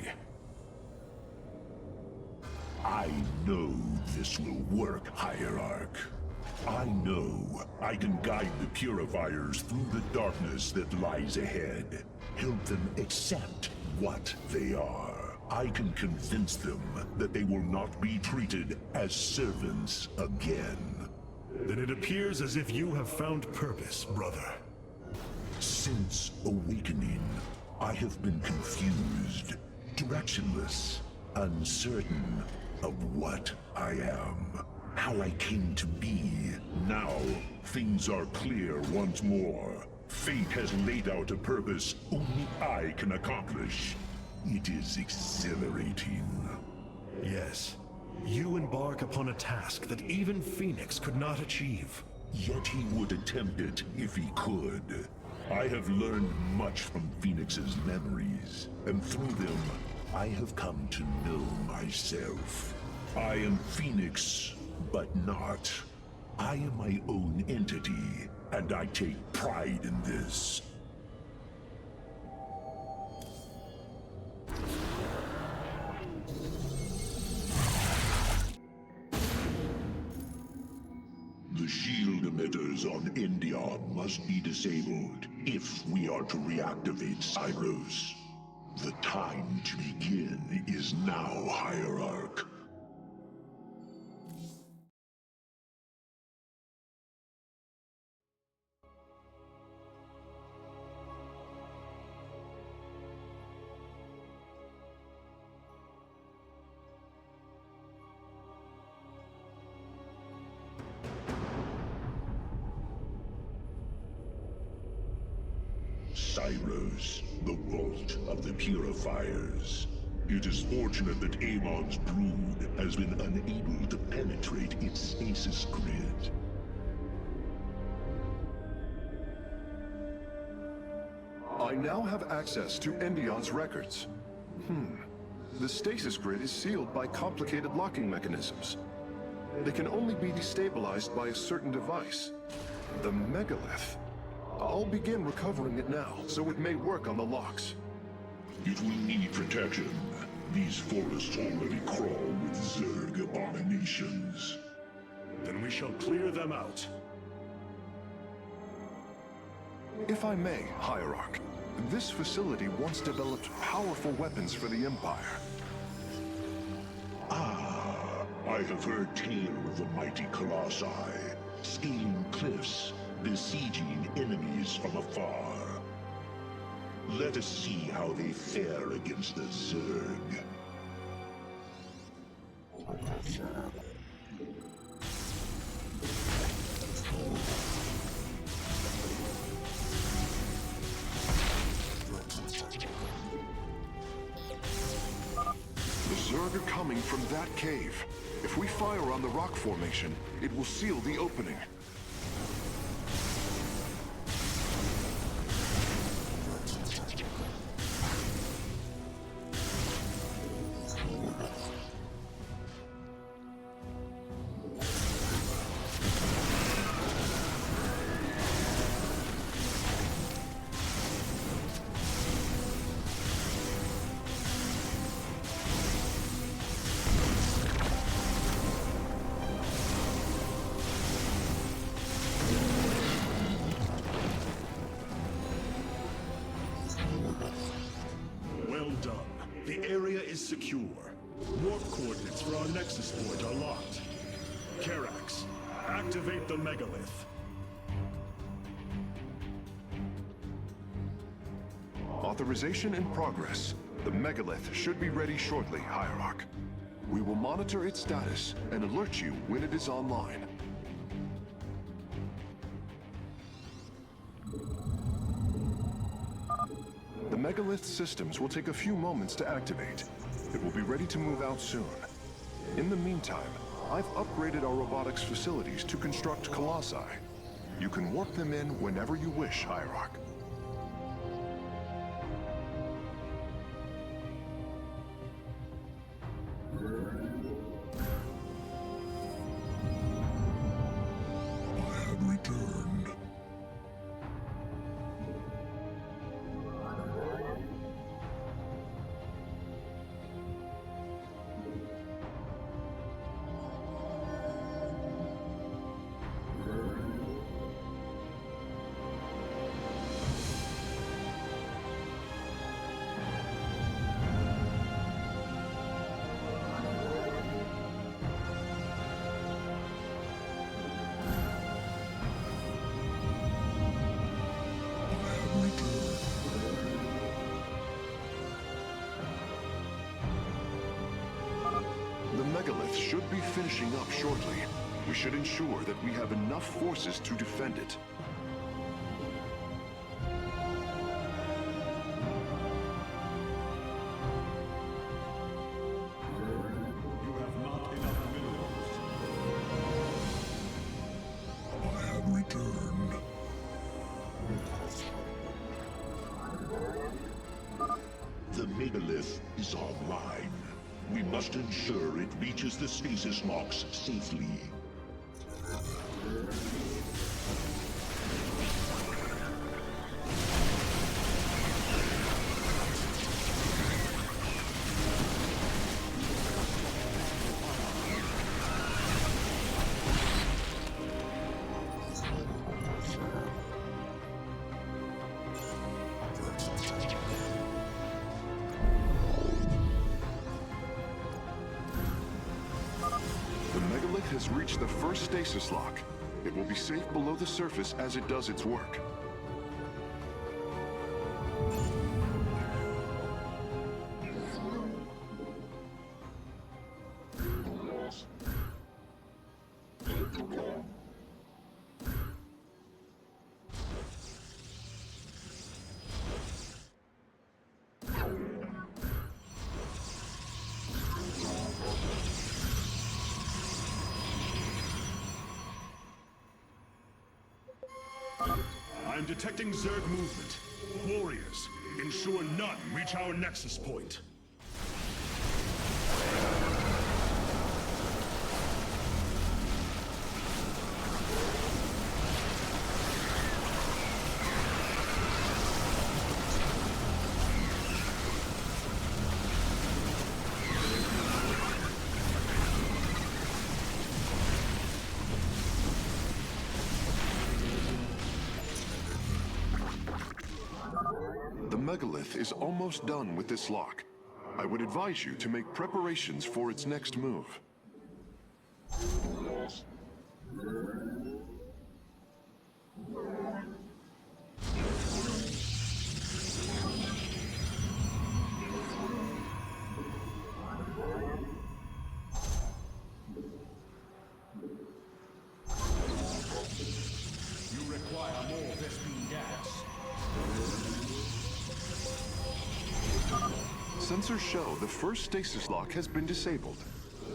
I know this will work, Hierarch. I know I can guide the Purifiers through the darkness that lies ahead. Help them accept what they are. I can convince them that they will not be treated as servants again. Then it appears as if you have found purpose, brother. Since awakening, I have been confused, directionless, uncertain of what I am, how I came to be. Now, things are clear once more. Fate has laid out a purpose only I can accomplish. It is exhilarating. Yes. You embark upon a task that even Phoenix could not achieve. Yet he would attempt it if he could. I have learned much from Phoenix's memories, and through them, I have come to know myself. I am Phoenix, but not. I am my own entity, and I take pride in this. The shield emitters on Endion must be disabled if we are to reactivate Cybros. The time to begin is now, Hierarch. Cybros, the vault of the Purifiers. It is fortunate that Amon's brood has been unable to penetrate its stasis grid. I now have access to Endion's records. The stasis grid is sealed by complicated locking mechanisms. They can only be destabilized by a certain device. The Megalith. I'll begin recovering it now, so it may work on the locks. It will need protection. These forests already crawl with Zerg abominations. Then we shall clear them out. If I may, Hierarch, this facility once developed powerful weapons for the Empire. I have heard tale of the mighty Colossi, scaling cliffs, besieging enemies from afar. Let us see how they fare against the Zerg. The Zerg are coming from that cave. If we fire on the rock formation, it will seal the opening. Secure. Warp coordinates for our Nexus point are locked. Karax, activate the Megalith. Authorization in progress. The megalith should be ready shortly, Hierarch. We will monitor its status and alert you when it is online. The megalith systems will take a few moments to activate. It will be ready to move out soon. In the meantime, I've upgraded our robotics facilities to construct colossi. You can warp them in whenever you wish, Hierarch. I have returned. The megalith should be finishing up shortly. We should ensure that we have enough forces to defend it. You have not enough minerals. I have returned. The megalith is online. We must ensure it reaches the stasis locks safely. Has reached the first stasis lock. It will be safe below the surface as it does its work. I'm detecting Zerg movement. Warriors, ensure none reach our nexus point. The megalith is almost done with this lock. I would advise you to make preparations for its next move. You require more Vespene gas. Sensors show the first stasis lock has been disabled.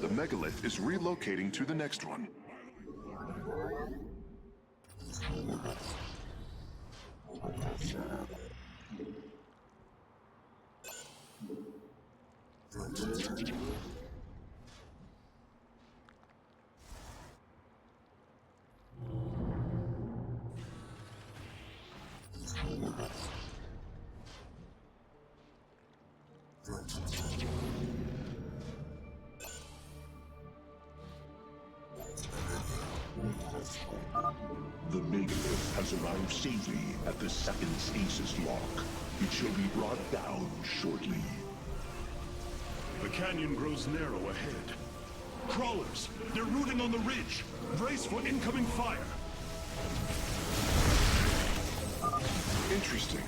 The megalith is relocating to the next one. The megalith has arrived safely at the second stasis lock. It shall be brought down shortly. The canyon grows narrow ahead. Crawlers, they're rooting on the ridge. Brace for incoming fire. Interesting.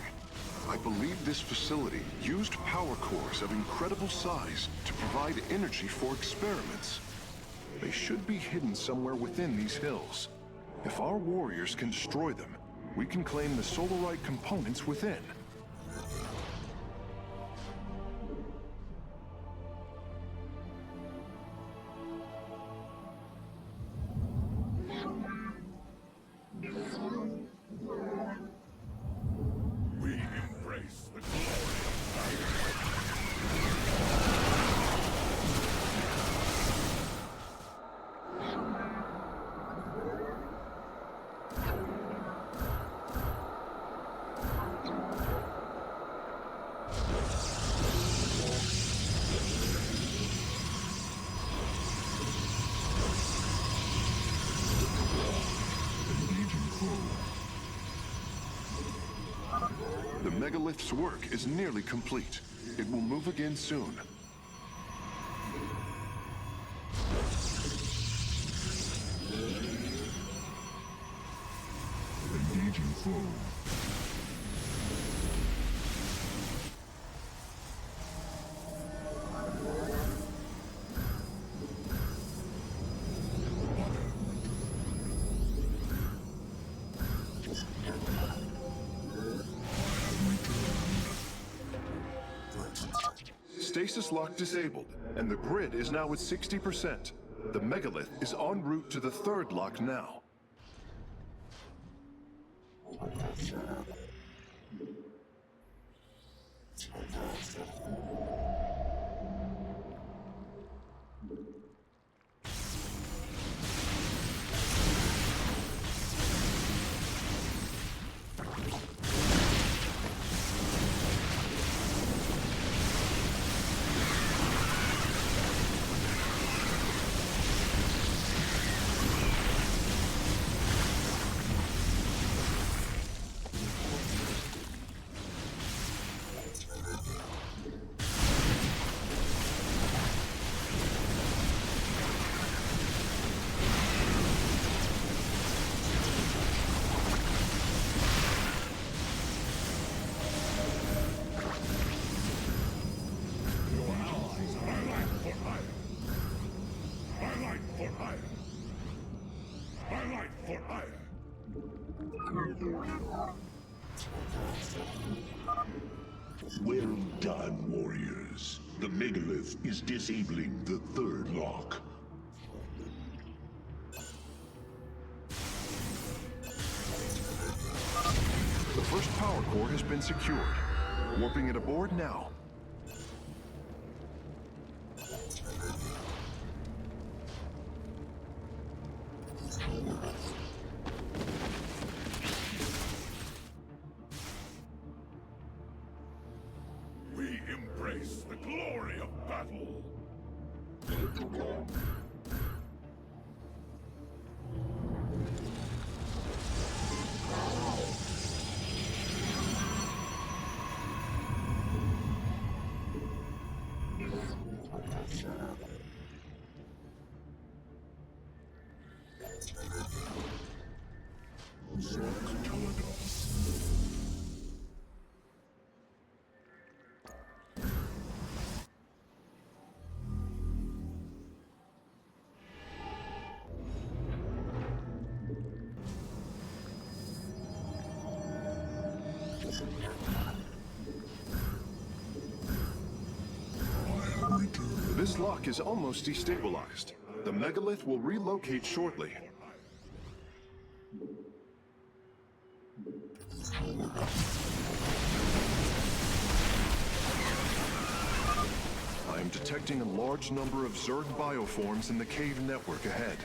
I believe this facility used power cores of incredible size to provide energy for experiments. They should be hidden somewhere within these hills. If our warriors can destroy them, we can claim the solarite components within. We embrace the glory The megalith's work is nearly complete. It will move again soon. engaging foe. Stasis lock disabled, and the grid is now at 60%. The megalith is en route to the third lock now. Well done, warriors. The megalith is disabling the third lock. The first power core has been secured. Warping it aboard now. We embrace the glory of battle. This lock is almost destabilized. The megalith will relocate shortly. I am detecting a large number of Zerg bioforms in the cave network ahead.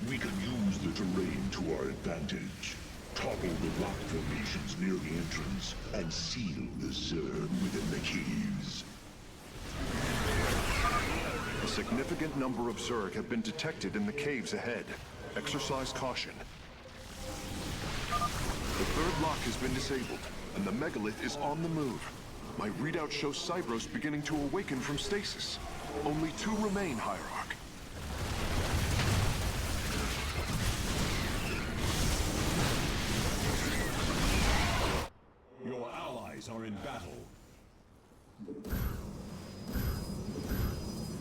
We can use the terrain to our advantage. Topple the rock formations near the entrance and seal the Zerg within the caves. A significant number of Zerg have been detected in the caves ahead. Exercise caution. The third lock has been disabled, and the megalith is on the move. My readout shows Cybros beginning to awaken from stasis. Only 2 remain, Hierarch. Your allies allies are in battle.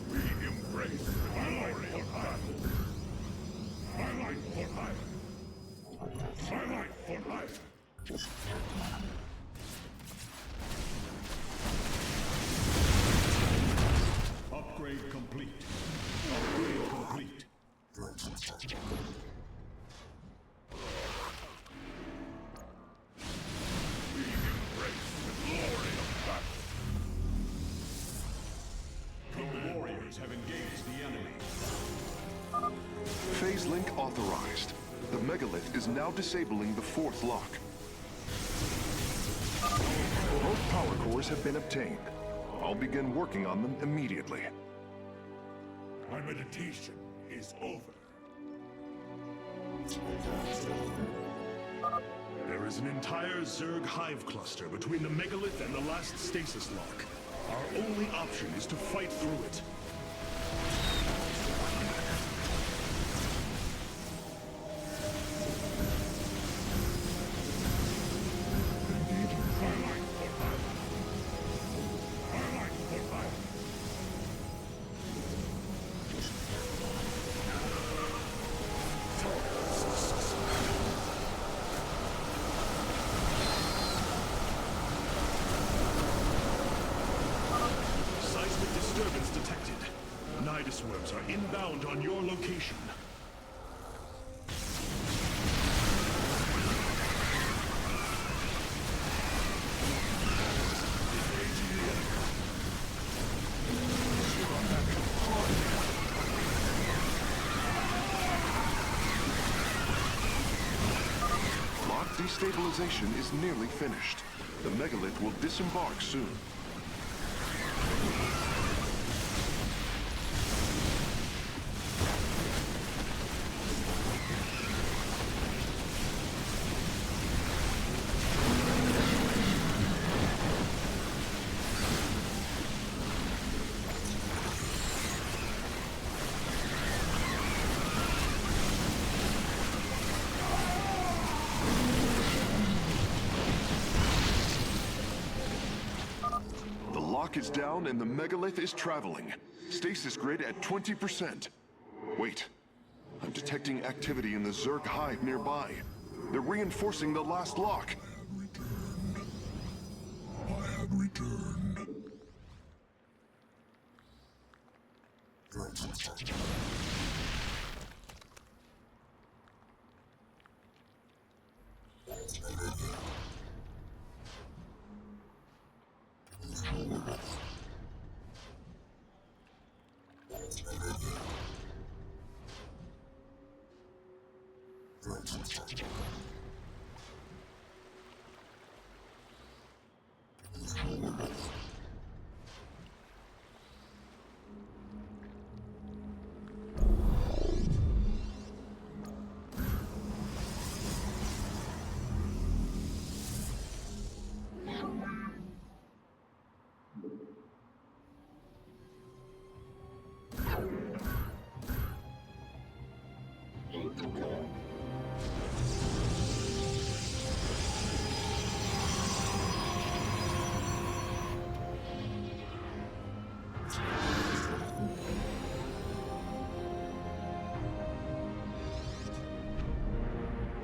We embrace the glory of battle. My life for hire. My life for hire. Upgrade complete. Upgrade complete. We embrace the glory of battle. The warriors have engaged the enemy. Phase link authorized. The megalith is now disabling the fourth lock. Both power cores have been obtained. I'll begin working on them immediately. My meditation is over. There is an entire Zerg hive cluster between the megalith and the last stasis lock. Our only option is to fight through it. Swarms are inbound on your location. Lock destabilization is nearly finished. The megalith will disembark soon. Is down and the megalith is traveling. Stasis grid at 20%. Wait, I'm detecting activity in the Zerg hive nearby. They're reinforcing the last lock. I have returned.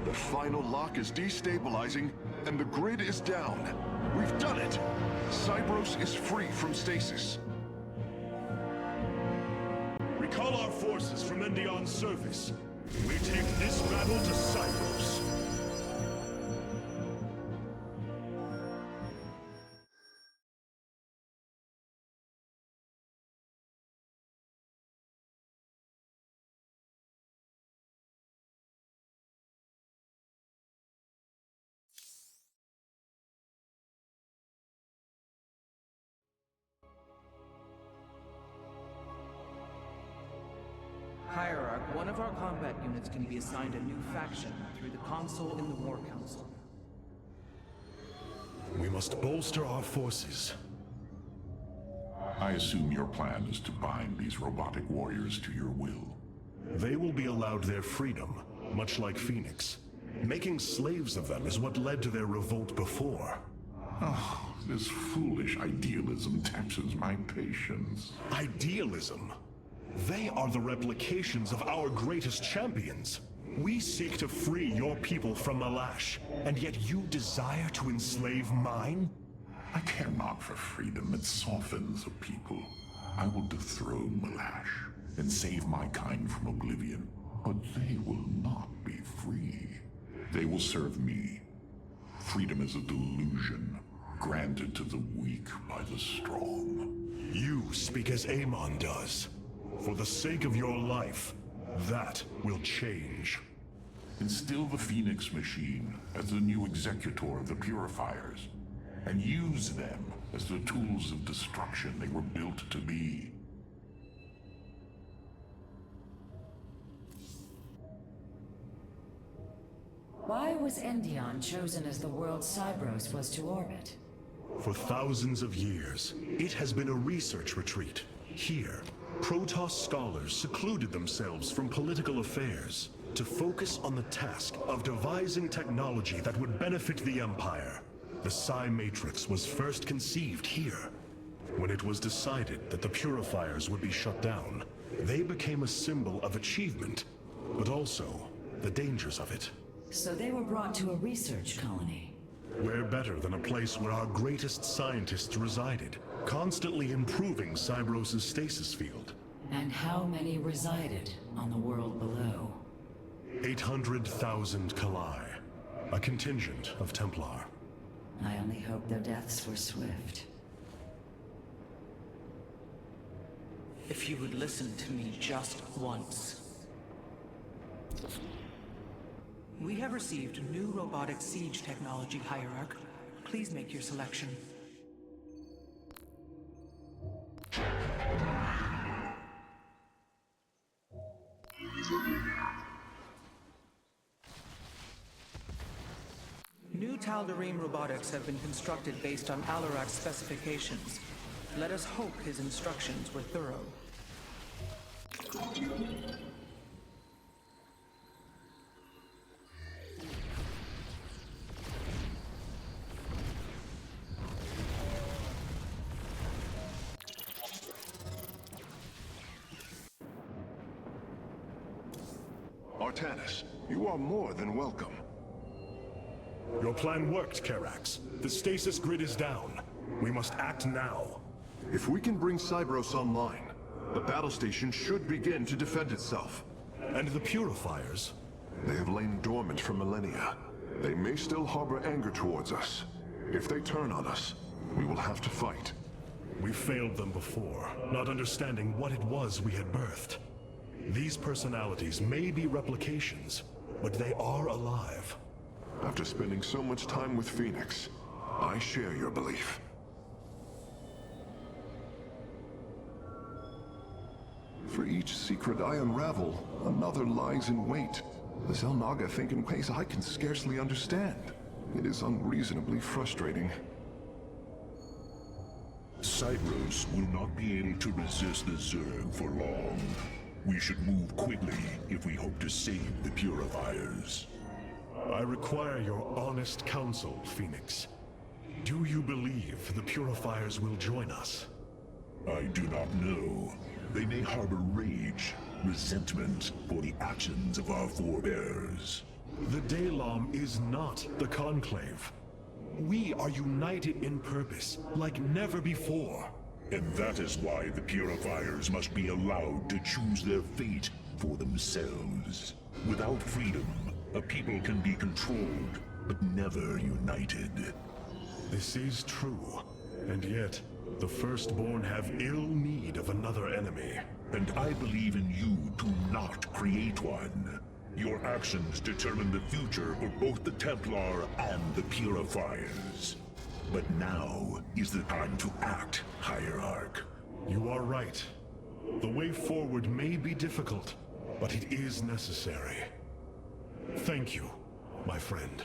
The final lock is destabilizing, and the grid is down. We've done it! Cybros is free from stasis. Recall our forces from Endion's surface. We take this battle to Cybros. Hierarch, one of our combat units can be assigned a new faction through the console in the War Council. We must bolster our forces. I assume your plan is to bind these robotic warriors to your will. They will be allowed their freedom, much like Fenix. Making slaves of them is what led to their revolt before. Oh, this foolish idealism taxes my patience. Idealism? They are the replications of our greatest champions. We seek to free your people from Malash, and yet you desire to enslave mine? I care not for freedom that softens a people. I will dethrone Malash and save my kind from oblivion, but they will not be free. They will serve me. Freedom is a delusion, granted to the weak by the strong. You speak as Amon does. For the sake of your life, that will change. Instill the Phoenix machine as the new executor of the Purifiers, and use them as the tools of destruction they were built to be. Why was Endion chosen as the world Cybros was to orbit? For thousands of years, it has been a research retreat. Here, Protoss scholars secluded themselves from political affairs to focus on the task of devising technology that would benefit the Empire. The Psi Matrix was first conceived here. When it was decided that the Purifiers would be shut down, they became a symbol of achievement, but also the dangers of it. So they were brought to a research colony. Where better than a place where our greatest scientists resided, constantly improving Cybros' stasis field. And how many resided on the world below? 800,000 Kalai, a contingent of Templar. I only hope their deaths were swift. If you would listen to me just once. We have received new robotic siege technology, Hierarch. Please make your selection. New Tal'Darim robotics have been constructed based on Alarak's specifications. Let us hope his instructions were thorough. Artanis, you are more than welcome. Your plan worked, Karax. The stasis grid is down. We must act now. If we can bring Cybros online, the battle station should begin to defend itself. And the Purifiers? They have lain dormant for millennia. They may still harbor anger towards us. If they turn on us, we will have to fight. We failed them before, not understanding what it was we had birthed. These personalities may be replications, but they are alive. After spending so much time with Fenix, I share your belief. For each secret I unravel, another lies in wait. The Xel'Naga think in ways I can scarcely understand. It is unreasonably frustrating. Cybros will not be able to resist the Zerg for long. We should move quickly if we hope to save the Purifiers. I require your honest counsel, Phoenix. Do you believe the Purifiers will join us? I do not know. They may harbor rage, resentment for the actions of our forebears. The Daylom is not the Conclave. We are united in purpose, like never before. And that is why the Purifiers must be allowed to choose their fate for themselves. Without freedom, a people can be controlled, but never united. This is true, and yet, the Firstborn have ill need of another enemy. And I believe in you to not create one. Your actions determine the future for both the Templar and the Purifiers. But now is the time to act, Hierarch. You are right. The way forward may be difficult, but it is necessary. Thank you, my friend.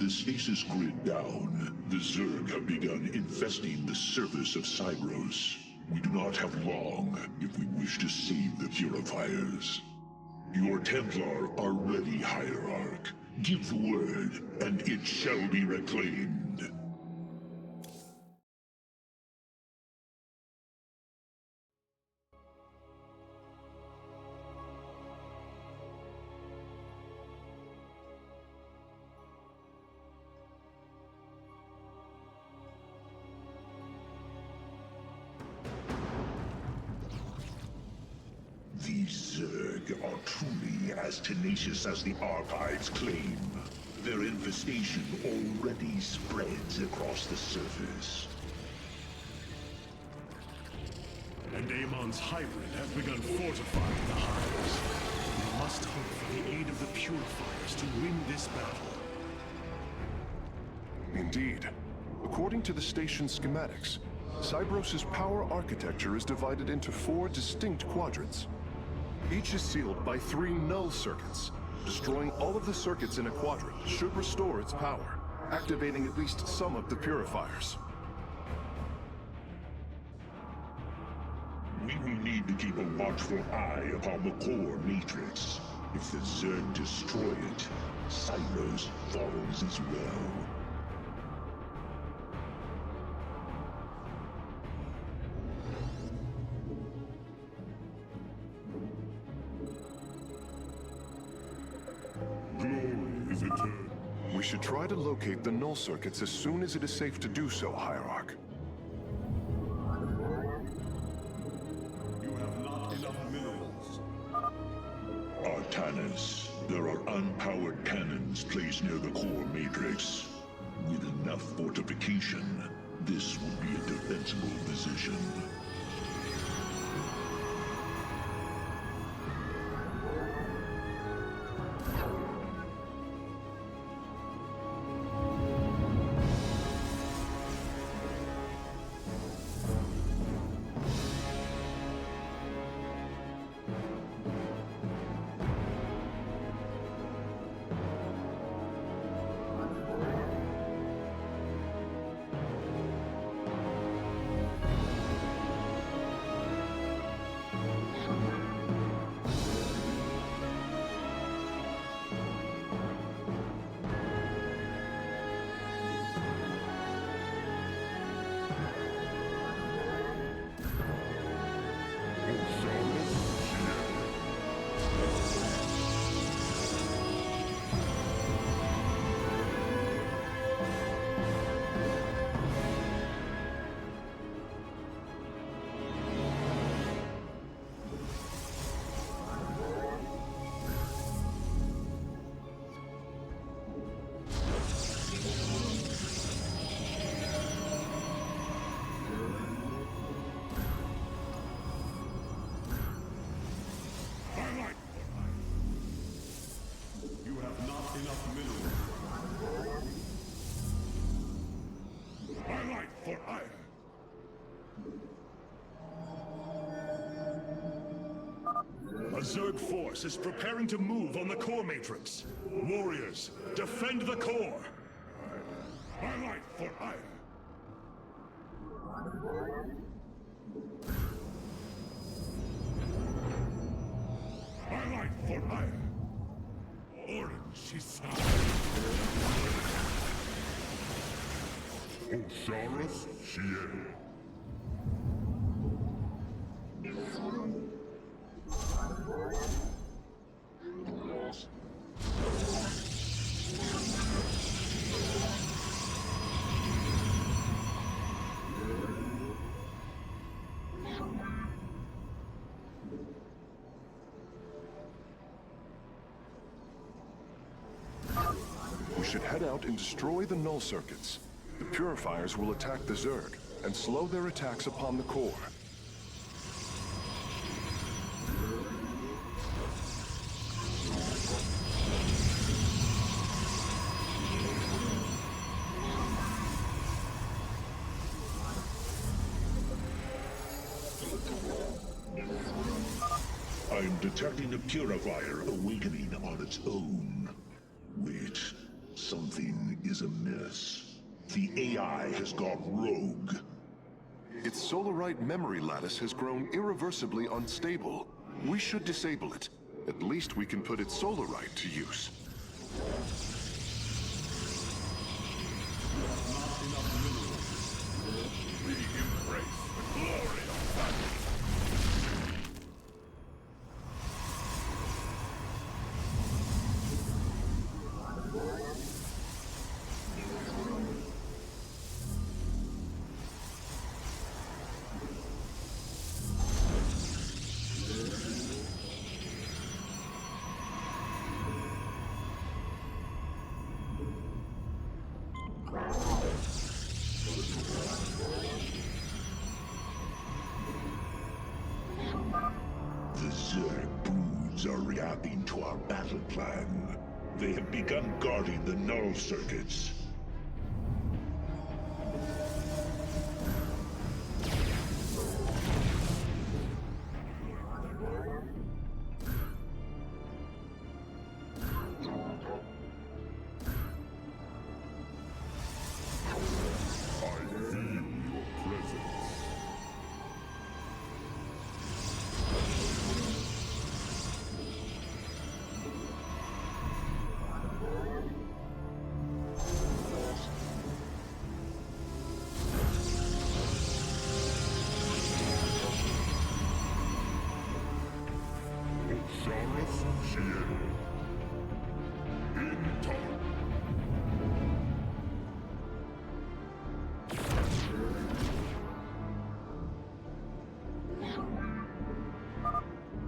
With the stasis grid down, the Zerg have begun infesting the surface of Cybros. We do not have long if we wish to save the Purifiers. Your Templar are ready, Hierarch. Give the word, and it shall be reclaimed. These Zerg are truly as tenacious as the archives claim. Their infestation already spreads across the surface. And Amon's hybrid has begun fortifying the hives. We must hope for the aid of the Purifiers to win this battle. Indeed. According to the station schematics, Cybros' power architecture is divided into 4 distinct quadrants. Each is sealed by 3 null circuits. Destroying all of the circuits in a quadrant should restore its power, activating at least some of the Purifiers. We will need to keep a watchful eye upon the core matrix. If the Zerg destroy it, Cybros falls as well. We should try to locate the null circuits as soon as it is safe to do so, Hierarch. You have not enough minerals. Artanis, there are unpowered cannons placed near the core matrix. With enough fortification, this will be a defensible position. A Zerg force is preparing to move on the core matrix. Warriors, defend the core! My life for Ire! My life for Ire! Orange is Osiris, Shiel. We should head out and destroy the null circuits. The Purifiers will attack the Zerg and slow their attacks upon the core. I'm detecting a Purifier awakening on its own. Wait, something is amiss. The AI has gone rogue. Its Solarite memory lattice has grown irreversibly unstable. We should disable it. At least we can put its Solarite to use. We embrace the glory of battle. The Zerg Broods are reacting to our battle plan. They have begun guarding the null circuits.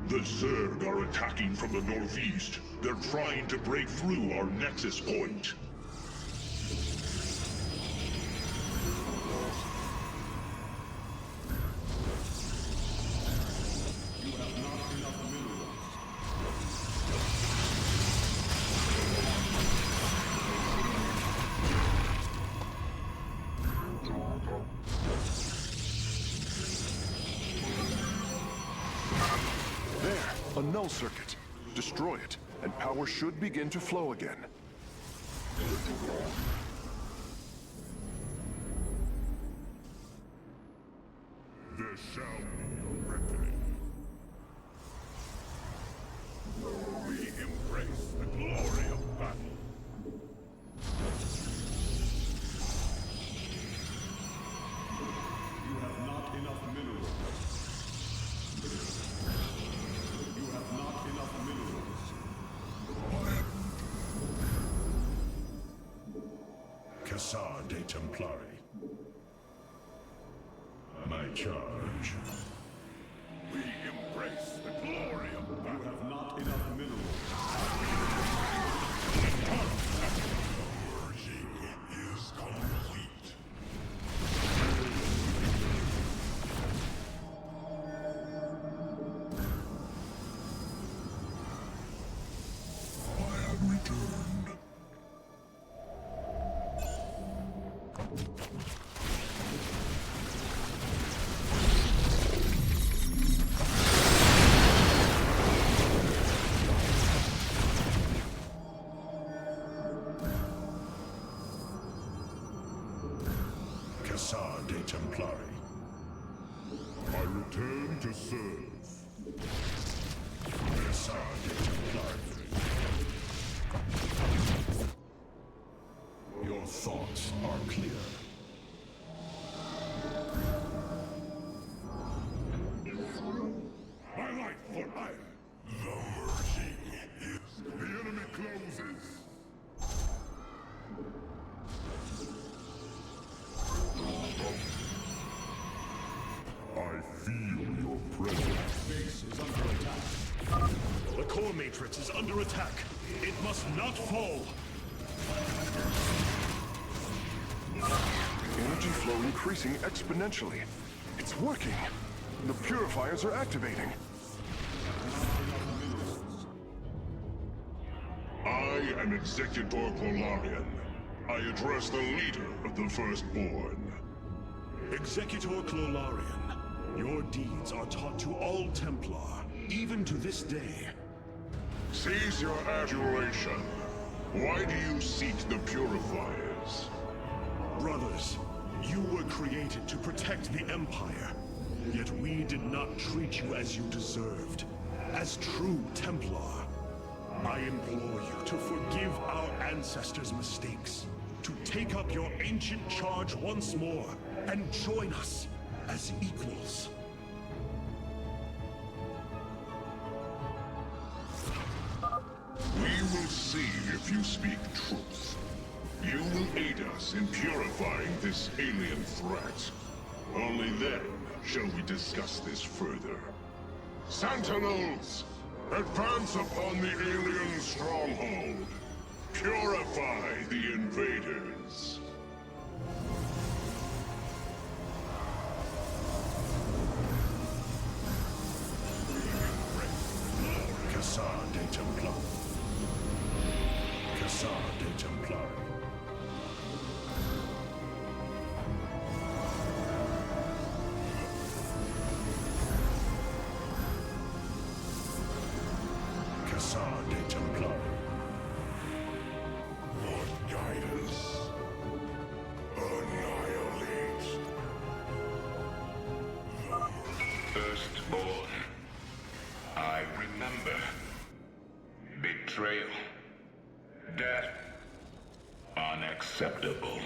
The Zerg are attacking from the northeast. They're trying to break through our nexus point. A null circuit. Destroy it, and power should begin to flow again. There shall be a reckoning. We embrace the glory of battle. You have not enough minerals. Not enough minerals. Cassar de Templari. My charge. We embrace the glory of battle. You have not enough minerals. Purging is complete. I have returned. Cassar de Templari. I return to serve. Cassar de Templari. Your thoughts are clear. My life for ire. The merging is. The enemy closes. I feel your presence. Base is under attack. The core matrix is under attack. It must not fall. Energy flow increasing exponentially. It's working. The purifiers are activating. I am Executor Tal'Darim. I address the leader of the Firstborn. Executor Tal'Darim, your deeds are taught to all Templar, even to this day. Cease your adulation. Why do you seek the Purifiers? Brothers, you were created to protect the Empire. Yet we did not treat you as you deserved. As true Templar. I implore you to forgive our ancestors' mistakes. To take up your ancient charge once more and join us as equals. We will see if you speak truth. You will aid us in purifying this alien threat. Only then shall we discuss this further. Sentinels! Advance upon the alien stronghold! Purify the invaders! Cassar de Templar. Cassar de Templar. Cassar de Templar. What guidance? Annihilate. Firstborn, I remember. Betrayal. Death. Unacceptable.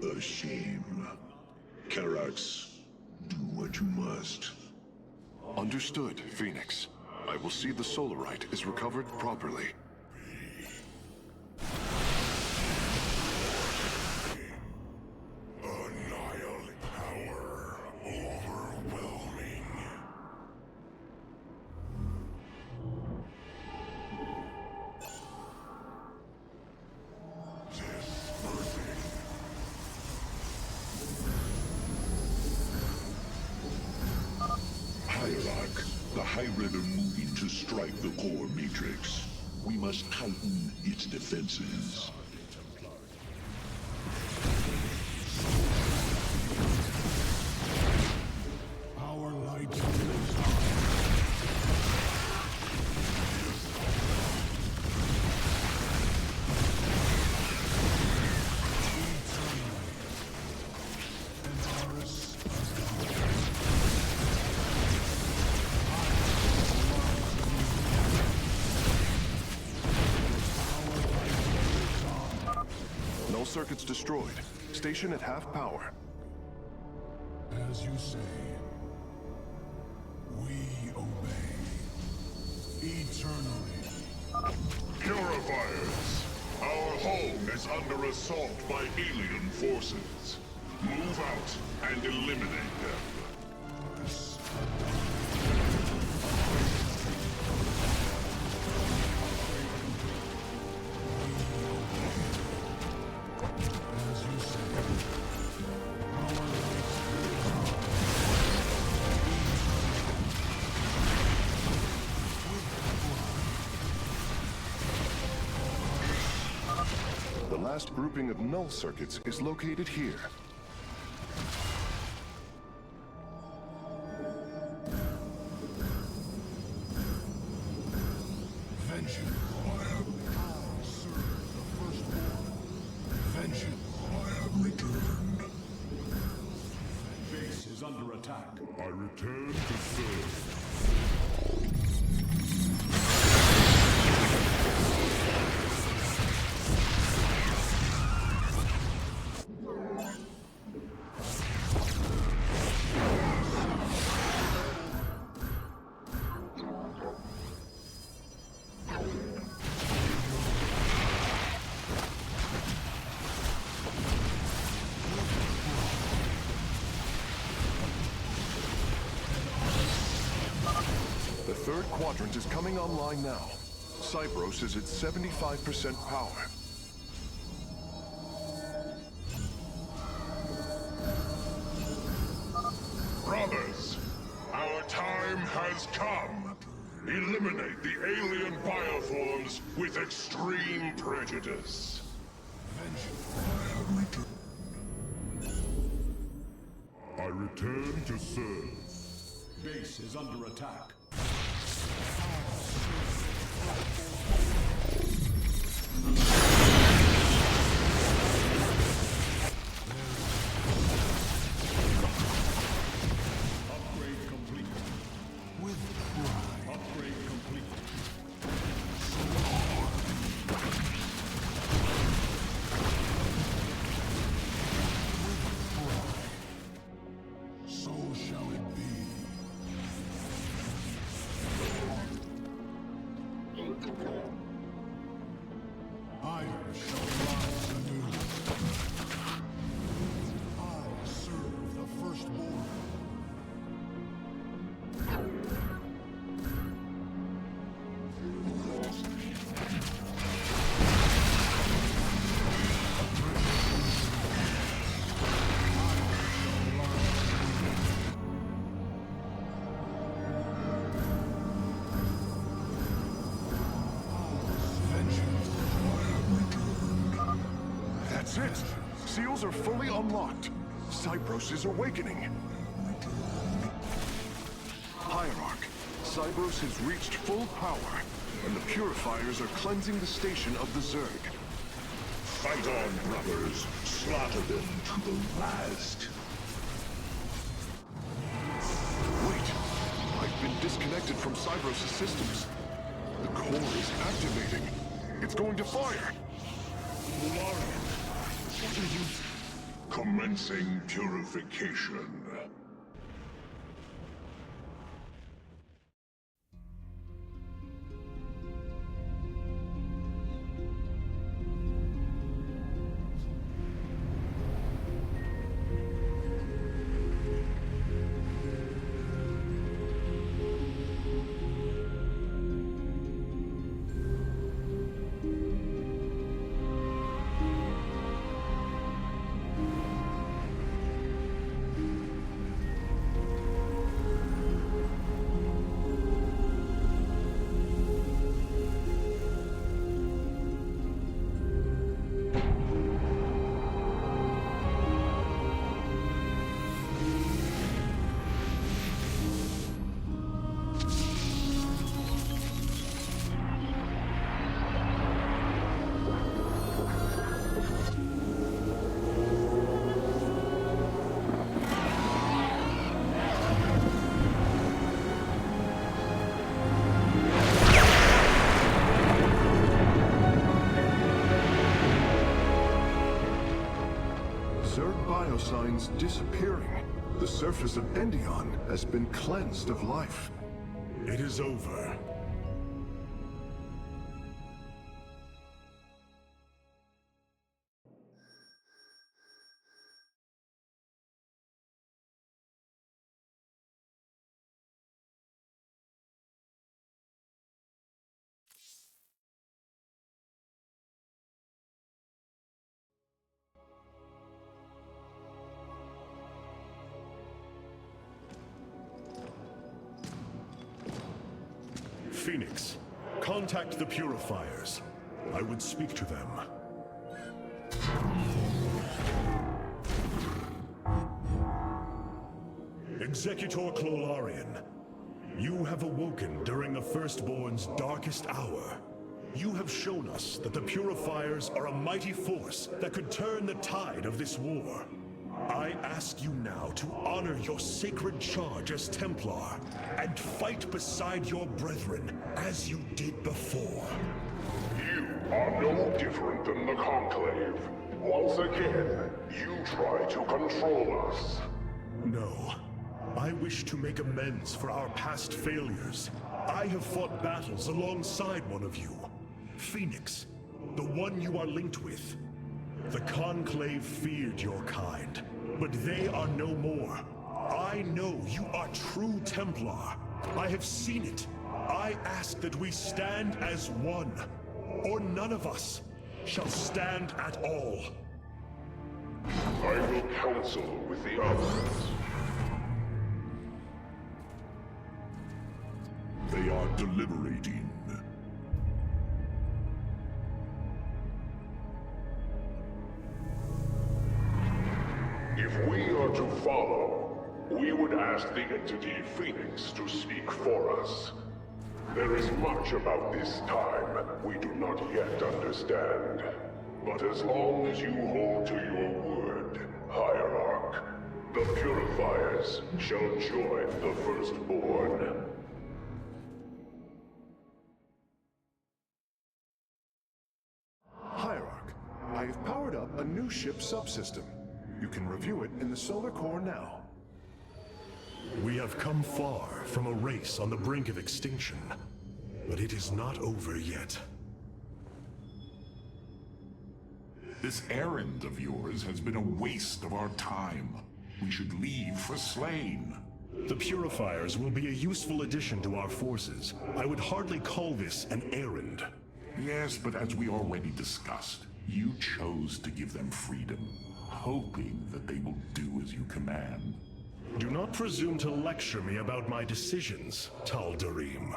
A shame. Karax, do what you must. Understood, Phoenix. I will see the Solarite is recovered properly. Annihilate power overwhelming. Dispersing. Hierarch, the Hybrid are moving to strike the core matrix. We must tighten its defenses. Our light lives on. Null circuits destroyed. Station at half power. As you say, we obey. Eternally. Purifiers! Our home is under assault by alien forces. Move out and eliminate them. As you say, our The last grouping of null circuits is located here. vengeance. I have served the firstborn. Vengeance. I have returned. Base is under attack. I return to serve. The third quadrant is coming online now. Cybros is at 75% power. Brothers, our time has come. Eliminate the alien bioforms with extreme prejudice. I return to serve. Base is under attack. Upgrade complete. With pride. Upgrade complete. So shall it be. Fire shall rise anew. I serve the firstborn. That's it! Seals are fully unlocked. Cybros is awakening. Hierarch, Cybros has reached full power, and the Purifiers are cleansing the station of the Zerg. Fight on, brothers. Slaughter them to the last. Wait, I've been disconnected from Cybros' systems. The core is activating. It's going to fire. What are you... Commencing purification. Zerg biosigns disappearing. The surface of Endion has been cleansed of life. It is over. Phoenix, contact the Purifiers. I would speak to them. Executor Tal'Darim, you have awoken during the Firstborn's darkest hour. You have shown us that the Purifiers are a mighty force that could turn the tide of this war. I ask you now to honor your sacred charge as Templar and fight beside your brethren as you did before. You are no different than the Conclave. Once again, you try to control us. No. I wish to make amends for our past failures. I have fought battles alongside one of you. Phoenix, the one you are linked with. The Conclave feared your kind, but they are no more. I know you are true Templar. I have seen it. I ask that we stand as one, or none of us shall stand at all. I will counsel with the others. They are are deliberating. If we are to follow, we would ask the entity Phoenix to speak for us. There is much about this time we do not yet understand. But as long as you hold to your word, Hierarch, the Purifiers shall join the Firstborn. Hierarch, I have powered up a new ship subsystem. You can review it in the solar core now. We have come far from a race on the brink of extinction, but it is not over yet. This errand of yours has been a waste of our time. We should leave for Slain. The Purifiers will be a useful addition to our forces. I would hardly call this an errand. Yes, but as we already discussed, you chose to give them freedom, hoping that they will do as you command. Do not presume to lecture me about my decisions, Tal'Darim.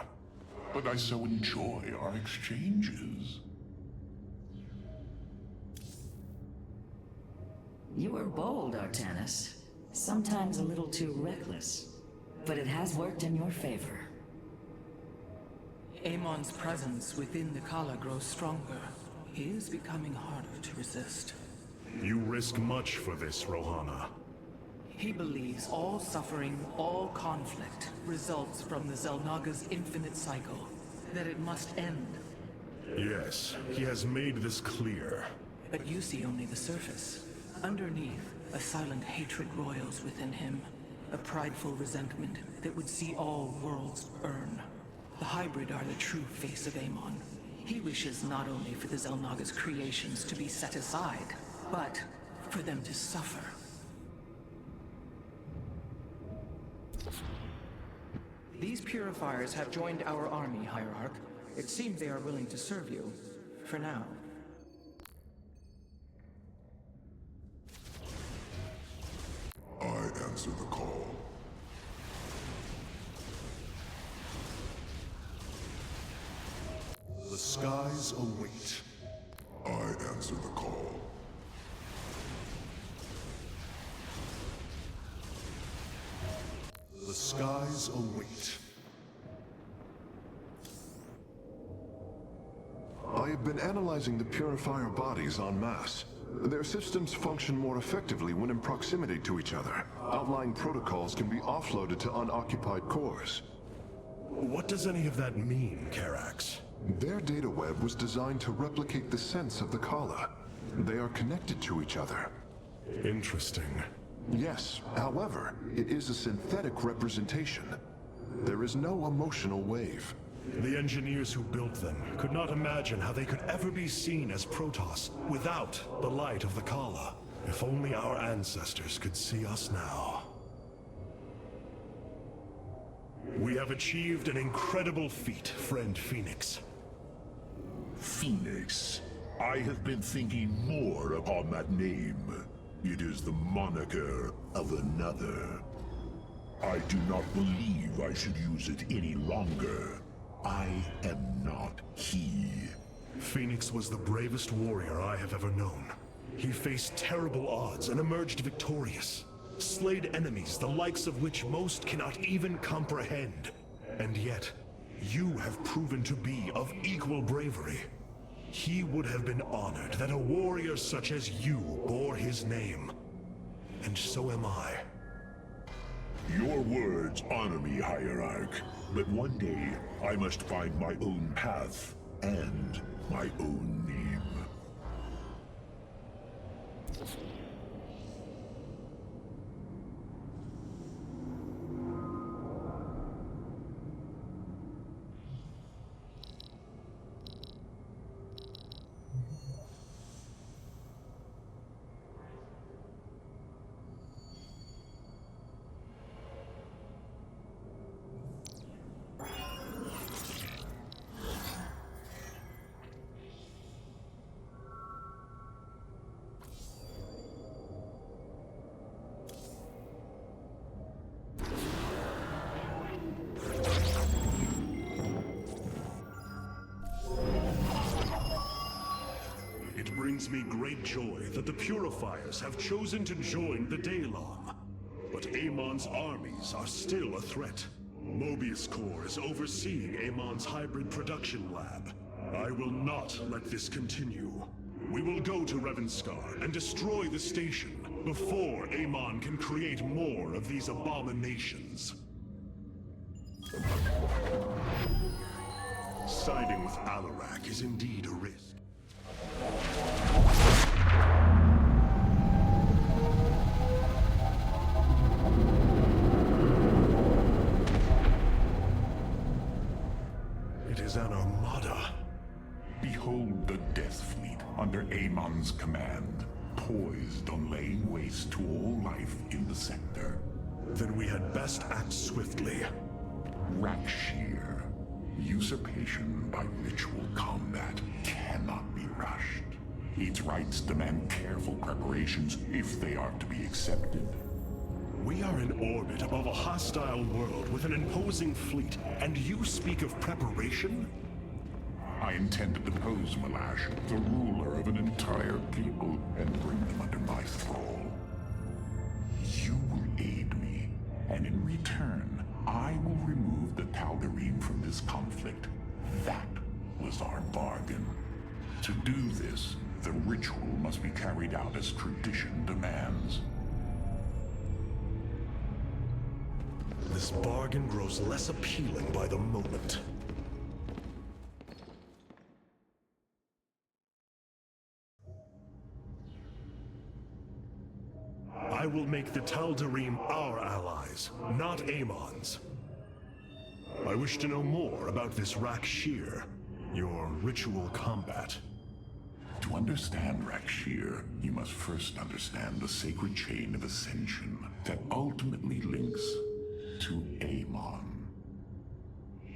But I so enjoy our exchanges. You were bold, Artanis. Sometimes a little too reckless. But it has worked in your favor. Amon's presence within the Kala grows stronger. He is becoming harder to resist. You risk much for this, Rohana. He believes all suffering, all conflict, results from the Xel'Naga's infinite cycle. That it must end. Yes, he has made this clear. But you see only the surface. Underneath, a silent hatred roils within him. A prideful resentment that would see all worlds burn. The hybrid are the true face of Amon. He wishes not only for the Xel'Naga's creations to be set aside, but for them to suffer. These Purifiers have joined our army, Hierarch. It seems they are willing to serve you. For now. I answer the call. The skies await. I answer the call. The skies await. I have been analyzing the Purifier bodies en masse. Their systems function more effectively when in proximity to each other. Outlying protocols can be offloaded to unoccupied cores. What does any of that mean, Karax? Their data web was designed to replicate the sense of the Kala. They are connected to each other. Interesting. Yes, however, it is a synthetic representation. There is no emotional wave. The engineers who built them could not imagine how they could ever be seen as Protoss without the light of the Kala. If only our ancestors could see us now. We have achieved an incredible feat, friend Phoenix. Phoenix. I have been thinking more upon that name. It is the moniker of another. I do not believe I should use it any longer. I am not he. Phoenix was the bravest warrior I have ever known. He faced terrible odds and emerged victorious. Slayed enemies the likes of which most cannot even comprehend. And yet, you have proven to be of equal bravery. He would have been honored that a warrior such as you bore his name. And so am I. Your words honor me, Hierarch. But one day, I must find my own path and my own name. brings me great joy that the Purifiers have chosen to join the Daylong. But Amon's armies are still a threat. Moebius Corps is overseeing Amon's hybrid production lab. I will not let this continue. We will go to Revanskar and destroy the station before Amon can create more of these abominations. Siding with Alarak is indeed a risk. It is an armada. Behold the Death Fleet under Amon's command, poised on laying waste to all life in the sector. Then we had best act swiftly. Rakshir. Usurpation by ritual combat cannot be rushed. Its rites demand careful preparations if they are to be accepted. We are in orbit above a hostile world with an imposing fleet, and you speak of preparation? I intend to depose Malash, the ruler of an entire people, and bring them under my thrall. You will aid me, and in return, I will remove the Tal'Darim from this conflict. That was our bargain. To do this, the ritual must be carried out as tradition demands. This bargain grows less appealing by the moment. I will make the Tal'Darim our allies, not Amon's. I wish to know more about this Rakshir, your ritual combat. To understand Rakshir, you must first understand the sacred chain of ascension that ultimately links to Amon.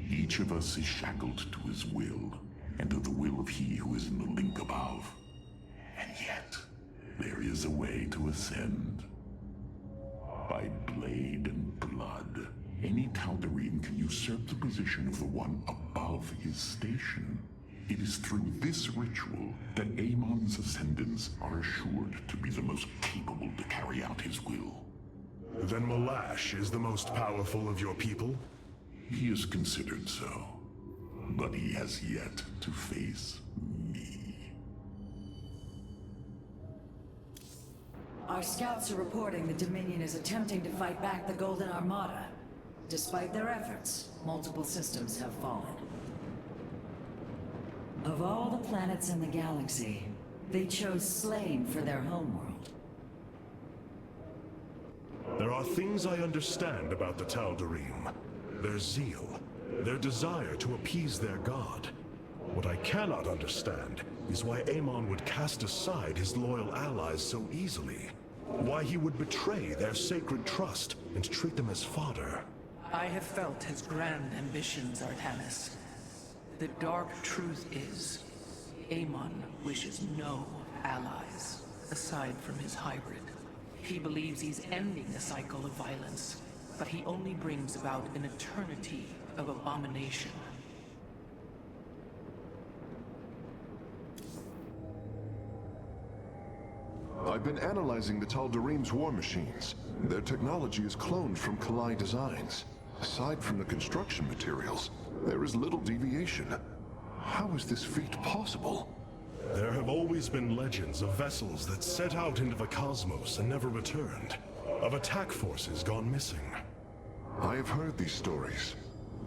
Each of us is shackled to his will, and to the will of he who is in the link above. And yet, there is a way to ascend. By blade and blood, any Tal'Darim can usurp the position of the one above his station. It is through this ritual that Amon's ascendants are assured to be the most capable to carry out his will. Then Malash is the most powerful of your people? He is considered so, but he has yet to face me. Our scouts are reporting the Dominion is attempting to fight back the Golden Armada. Despite their efforts, multiple systems have fallen. Of all the planets in the galaxy, they chose Slain for their homeworld. There are things I understand about the Tal'Darim. Their zeal, their desire to appease their god. What I cannot understand is why Amon would cast aside his loyal allies so easily. Why he would betray their sacred trust and treat them as fodder. I have felt his grand ambitions, Artanis. The dark truth is, Amon wishes no allies, aside from his hybrid. He believes he's ending the cycle of violence, but he only brings about an eternity of abomination. I've been analyzing the Tal'Darim's war machines. Their technology is cloned from Kalai designs. Aside from the construction materials, there is little deviation. How is this feat possible? There have always been legends of vessels that set out into the cosmos and never returned. Of attack forces gone missing. I have heard these stories.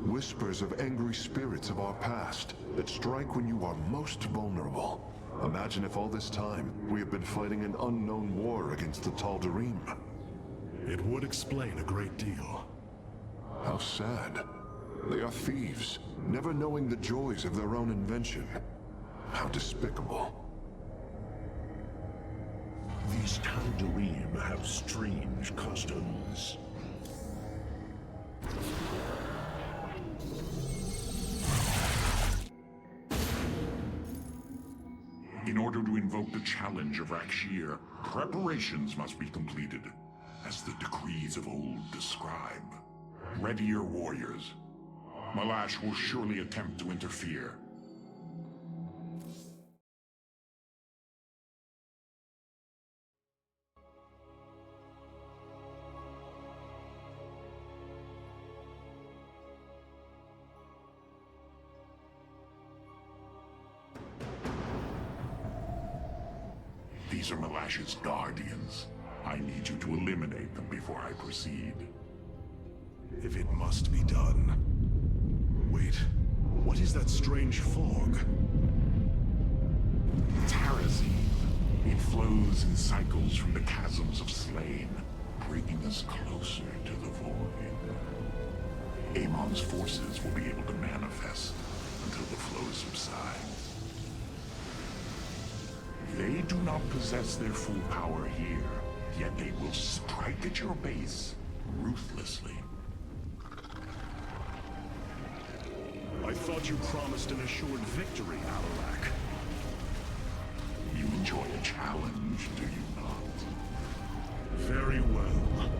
Whispers of angry spirits of our past that strike when you are most vulnerable. Imagine if all this time we have been fighting an unknown war against the Tal'Darim. It would explain a great deal. How sad. They are thieves, never knowing the joys of their own invention. How despicable. These Tal'Darim have strange customs. In order to invoke the challenge of Rakshir, preparations must be completed, as the decrees of old describe. Ready your warriors. Malash will surely attempt to interfere. These are Malash's guardians. I need you to eliminate them before I proceed. If it must be done. Wait, what is that strange fog? Terrazine. It flows in cycles from the chasms of Slain, bringing us closer to the void. Amon's forces will be able to manifest until the flow subsides. They do not possess their full power here, yet they will strike at your base ruthlessly. I thought you promised an assured victory, Alarak. You enjoy a challenge, do you not? Very well.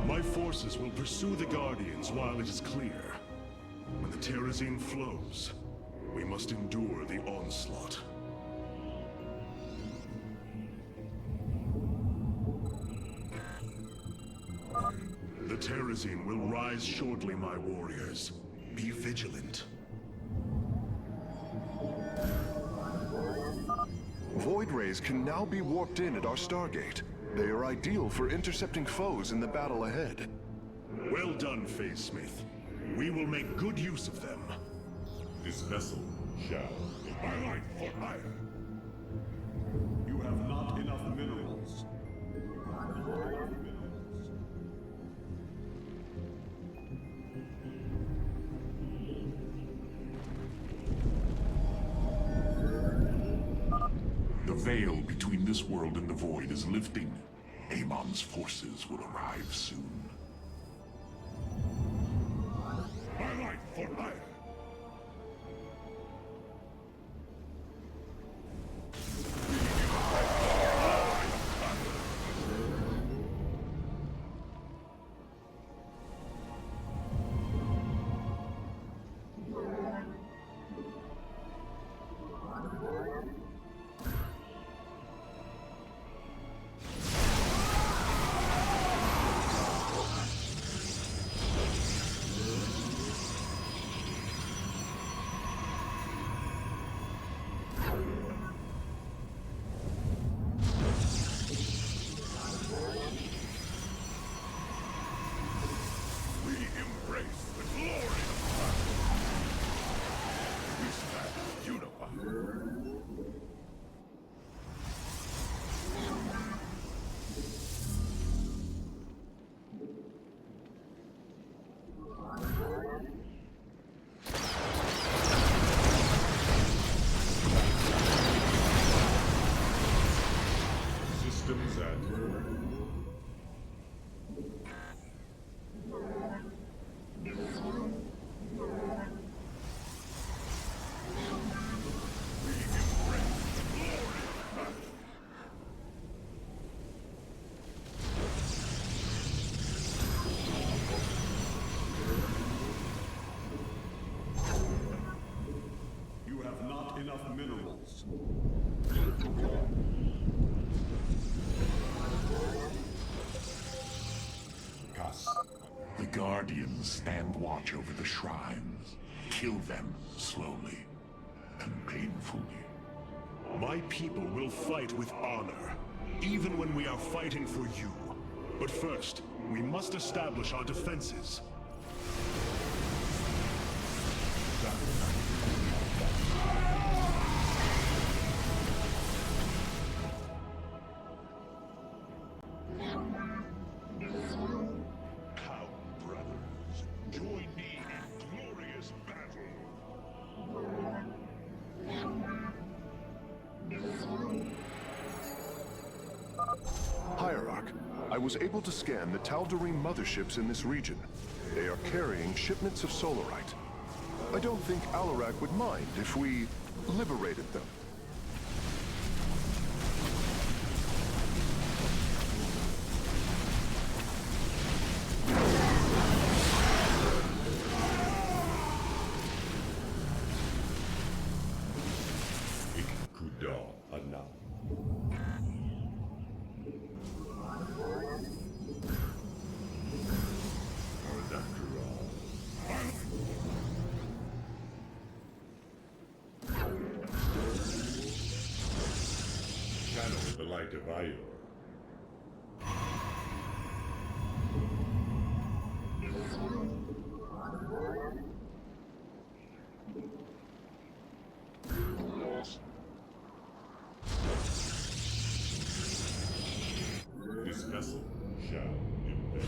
My forces will pursue the Guardians while it is clear. When the Terrazine flows, we must endure the onslaught. The Terrazine will rise shortly, my warriors. Be vigilant. Void rays can now be warped in at our Stargate. They are ideal for intercepting foes in the battle ahead. Well done, Phase Smith. We will make good use of them. This vessel shall be my light for hire. You have not enough minerals. The veil between this world and the void is lifting. Amon's forces will arrive soon. My light for hire. Enough minerals. The Guardians stand watch over the shrines. Kill them slowly and painfully. My people will fight with honor, even when we are fighting for you. But first, we must establish our defenses. I was able to scan the Tal'Darim motherships in this region. They are carrying shipments of solarite. I don't think Alarak would mind if we liberated them. Reactivating. This vessel shall invade.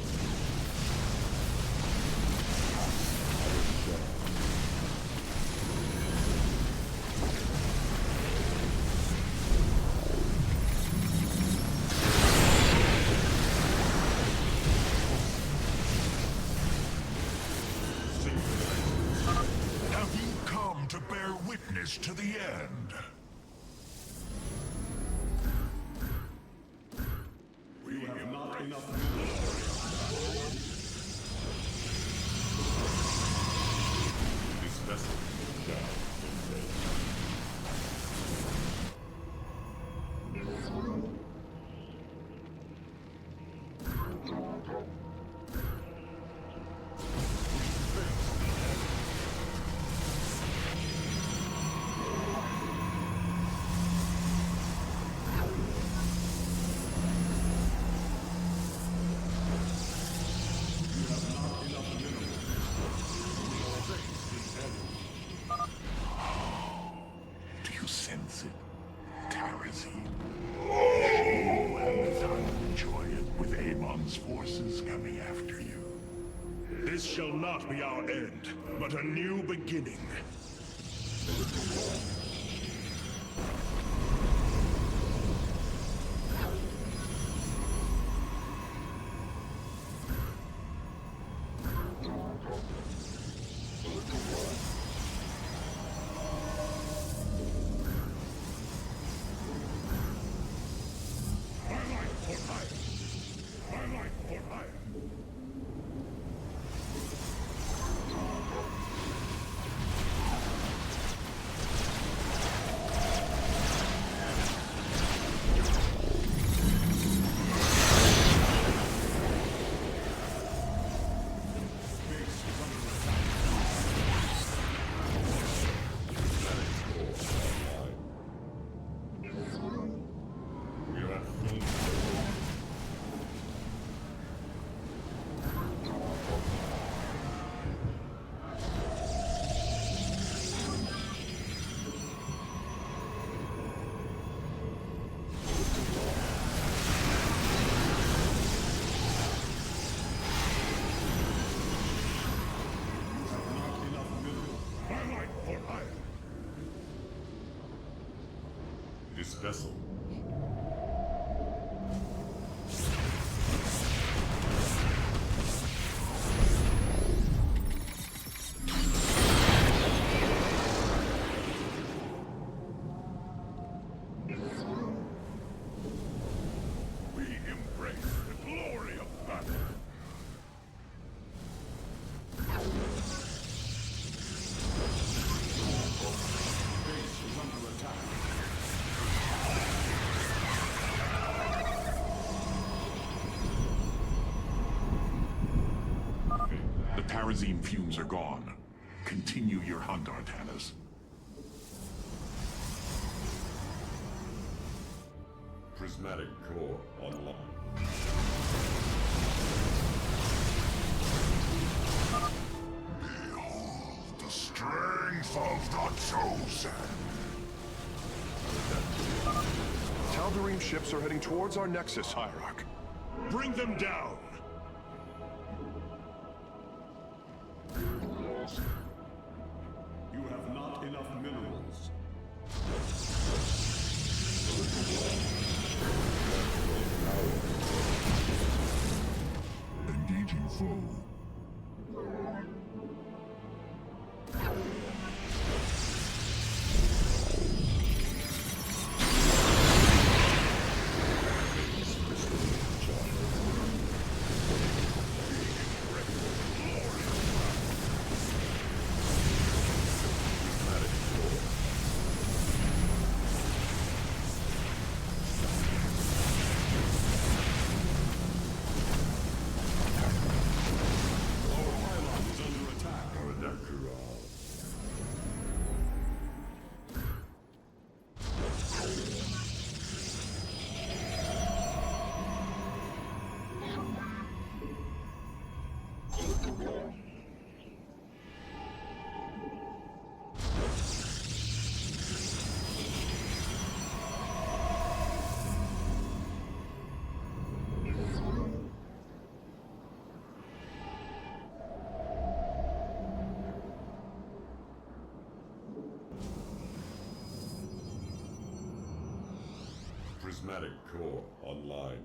Have you come to bear witness to the end? We have not enough This vessel shall invade. Do you sense it, Tarazine? You have time to enjoy it with Amon's forces coming after you. This shall not be our end, but a new beginning. This vessel. We embrace the glory of battle. The Tarazine fumes are gone. Continue your hunt, Artanis. Prismatic core online. Behold the strength of the chosen. Tal'Darim ships are heading towards our nexus, Alarak. Bring them down! You have not enough minerals. Engaging foe. Prismatic core online.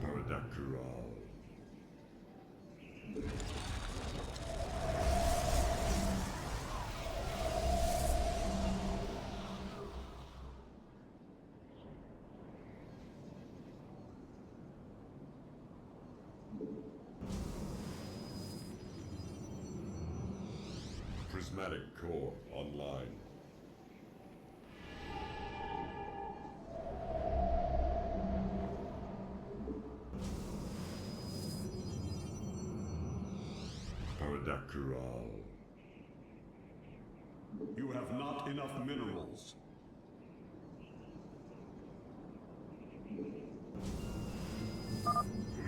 Paradactyral. Prismatic core online. Paradactyral. You have not enough minerals.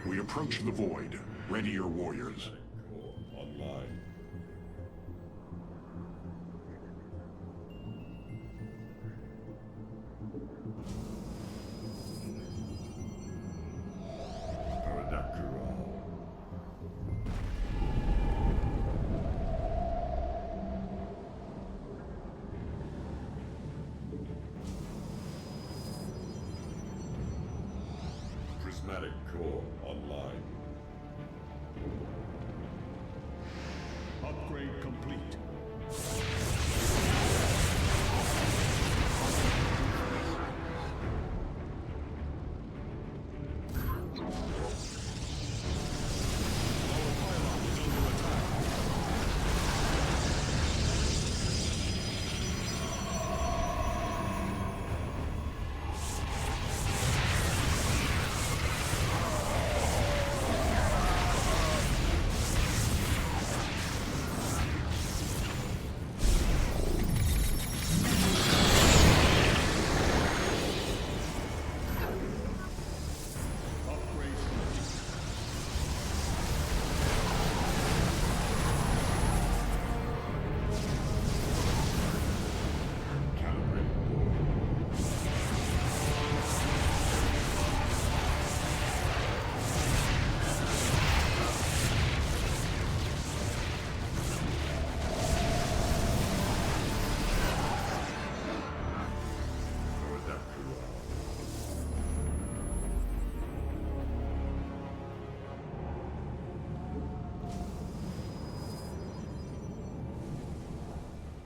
We approach the void. Ready your warriors. Core online. Prismatic core online. Upgrade complete.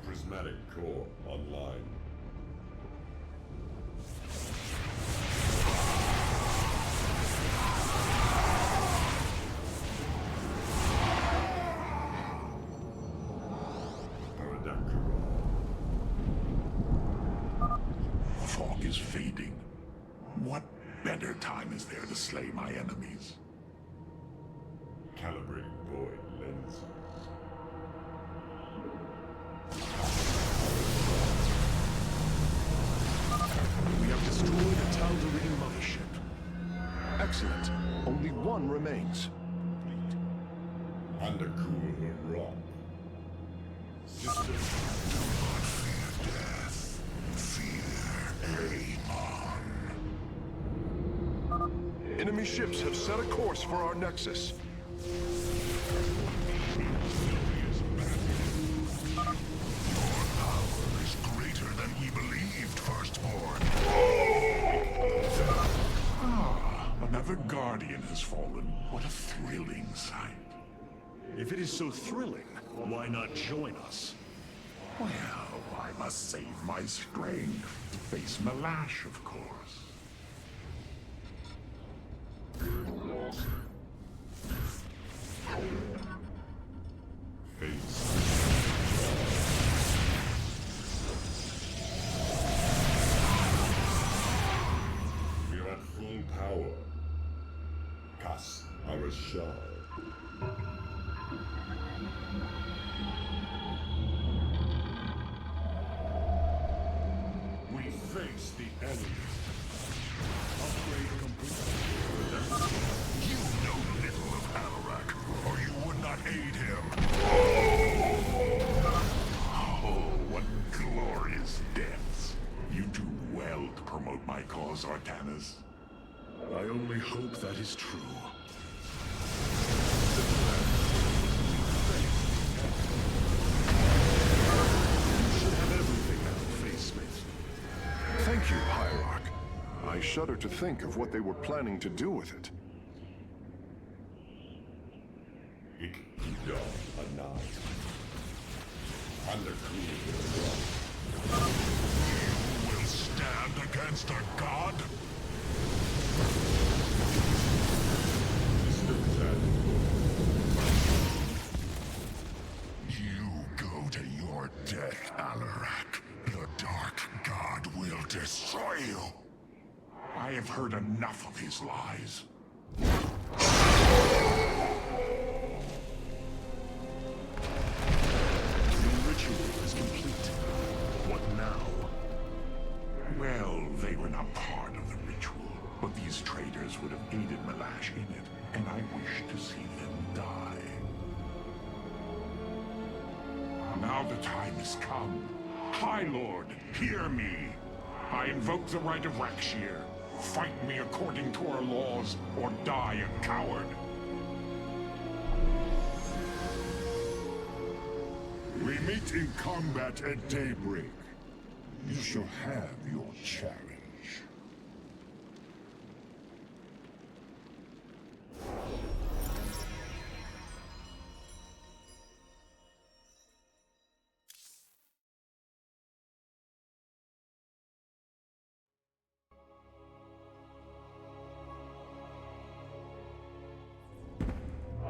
Prismatic core online. Paradactyral. Fog is fading. What better time is there to slay my enemies? Calibrating void lenses. We have destroyed a Tal'Darim mothership. Excellent. Only one remains. And a cooler rock. System. Do not fear death. Fear Amon. Enemy ships have set a course for our nexus. Your power is greater than we believed, Firstborn. Another guardian has fallen. What a thrilling sight. If it is so thrilling, why not join us? Well, I must save my strength to face Malash, of course. Face. We are at full power. Cast our shard. We face the enemy. Upgrade complete. You know little of Alarak, or you would not aid him. Oh, what glorious deaths. You do well to promote my cause, Artanis. I only hope that is true. you, Hierarch. I shudder to think of what they were planning to do with it. You will stand against a god? You go to your death, Alarak. The Dark God will destroy you. I have heard enough of his lies. The ritual is complete. What now? Well, they were not part of the ritual, but these traitors would have aided Malash in it, and I wish to see them die. Now the time has come. High Lord, hear me. I invoke the right of Rakshir. Fight me according to our laws, or die a coward. We meet in combat at daybreak. You shall have your challenge.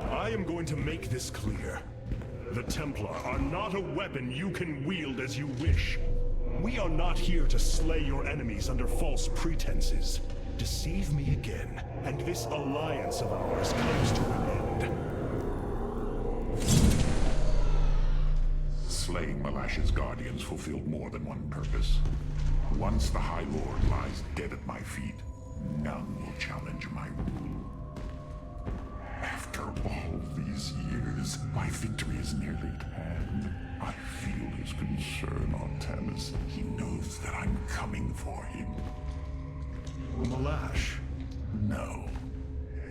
I am going to make this clear. The Templar are not a weapon you can wield as you wish. We are not here to slay your enemies under false pretenses. Deceive me again, and this alliance of ours comes to an end. Slaying Malash's guardians fulfilled more than one purpose. Once the High Lord lies dead at my feet, none will challenge my rule. After all these years, my victory is nearly at hand. I feel his concern, Artanis. He knows that I'm coming for him. Malash? No.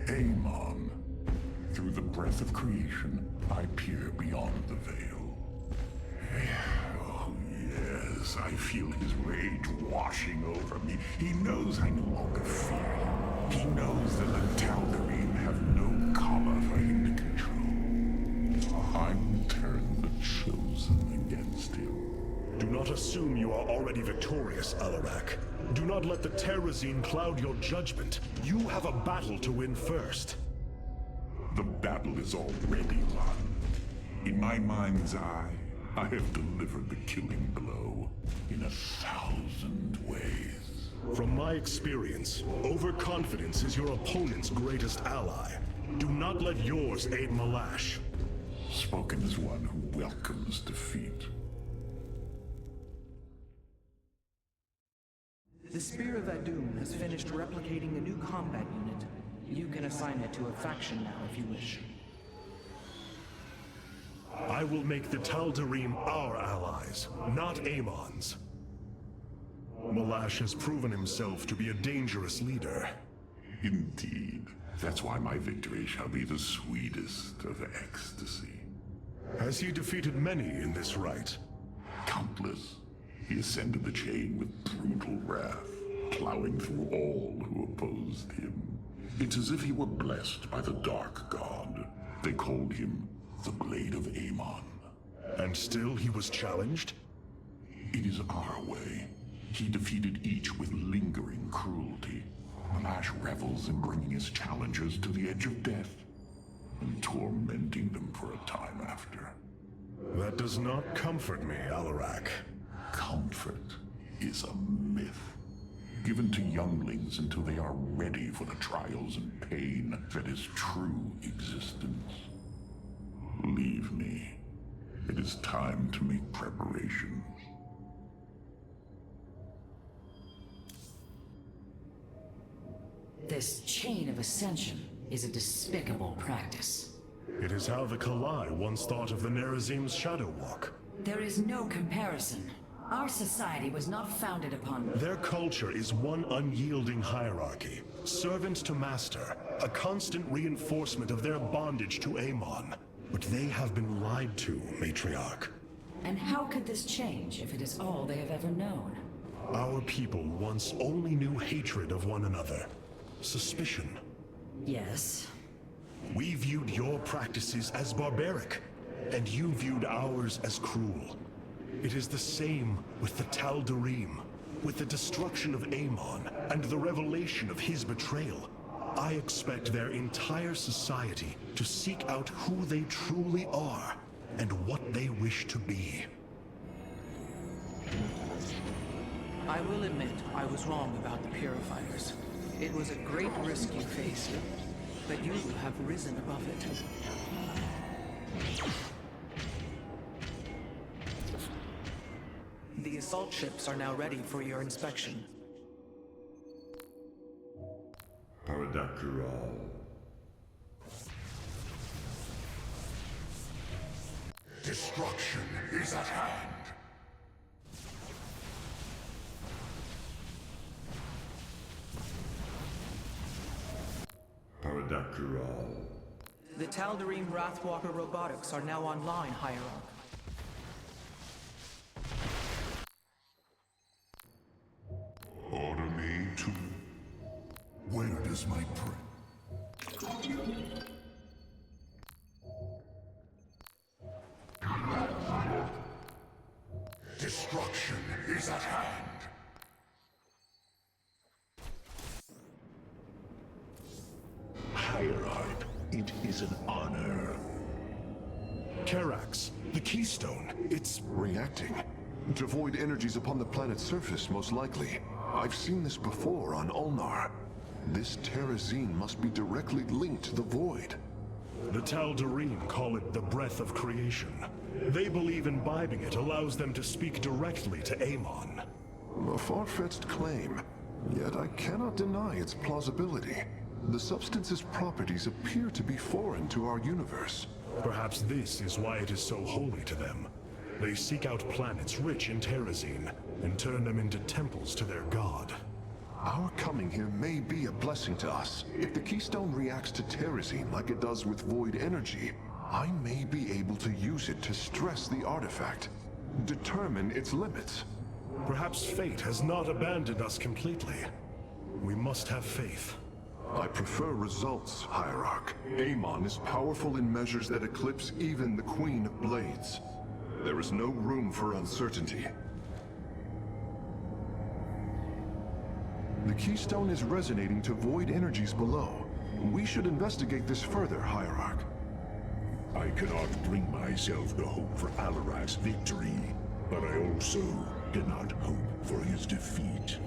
Amon. Through the breath of creation, I peer beyond the veil. Oh, yes, I feel his rage washing over me. He knows I no longer fear him. He knows that the Tal'Darim have no collar for him to control. I will turn the chosen against him. Do not assume you are already victorious, Alarak. Do not let the Terrazine cloud your judgment. You have a battle to win first. The battle is already won. In my mind's eye, I have delivered the killing blow in 1,000 ways. From my experience, overconfidence is your opponent's greatest ally. Do not let yours aid Malash. Spoken as one who welcomes defeat. The Spear of Adum has finished replicating a new combat unit. You can assign it to a faction now if you wish. I will make the Tal'Darim our allies, not Amon's. Malash has proven himself to be a dangerous leader. Indeed. That's why my victory shall be the sweetest of ecstasy. Has he defeated many in this rite? Countless. He ascended the chain with brutal wrath, plowing through all who opposed him. It's as if he were blessed by the Dark God. They called him the Blade of Amon. And still he was challenged? It is our way. He defeated each with lingering cruelty. Malash revels in bringing his challengers to the edge of death, and tormenting them for a time after. That does not comfort me, Alarak. Comfort is a myth, given to younglings until they are ready for the trials and pain that is true existence. Leave me. It is time to make preparations. This chain of ascension is a despicable practice. It is how the Kalai once thought of the Nerazim's Shadow Walk. There is no comparison. Our society was not founded upon... Their culture is one unyielding hierarchy, servant to master, a constant reinforcement of their bondage to Amon. But they have been lied to, Matriarch. And how could this change if it is all they have ever known? Our people once only knew hatred of one another. Suspicion. Yes. We viewed your practices as barbaric, and you viewed ours as cruel. It is the same with the Tal'Darim. With the destruction of Amon and the revelation of his betrayal, I expect their entire society to seek out who they truly are and what they wish to be. I will admit I was wrong about the Purifiers. It was a great risk you faced, but you have risen above it. The assault ships are now ready for your inspection. Paradakral. Destruction is at hand. Paradakral. The Tal'Darim Wrathwalker robotics are now online, Hierarch. Order me to... Where does my Destruction is at hand. Hierarch, it is an honor. Karax, the Keystone, it's Reacting to void energies upon the planet's surface, most likely. I've seen this before on Ulnar. This Terrazine must be directly linked to the void. The Tal'Darim call it the breath of creation. They believe imbibing it allows them to speak directly to Amon. A far-fetched claim, yet I cannot deny its plausibility. The substance's properties appear to be foreign to our universe. Perhaps this is why it is so holy to them. They seek out planets rich in Terrazine and turn them into temples to their god. Our coming here may be a blessing to us. If the Keystone reacts to Terrazine like it does with void energy, I may be able to use it to stress the artifact, determine its limits. Perhaps fate has not abandoned us completely. We must have faith. I prefer results, Hierarch. Amon is powerful in measures that eclipse even the Queen of Blades. There is no room for uncertainty. The Keystone is resonating to void energies below. We should investigate this further, Hierarch. I cannot bring myself to hope for Alarak's victory, but I also cannot hope for his defeat.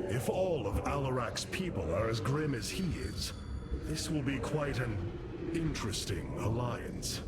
If all of Alarak's people are as grim as he is, this will be quite an interesting alliance.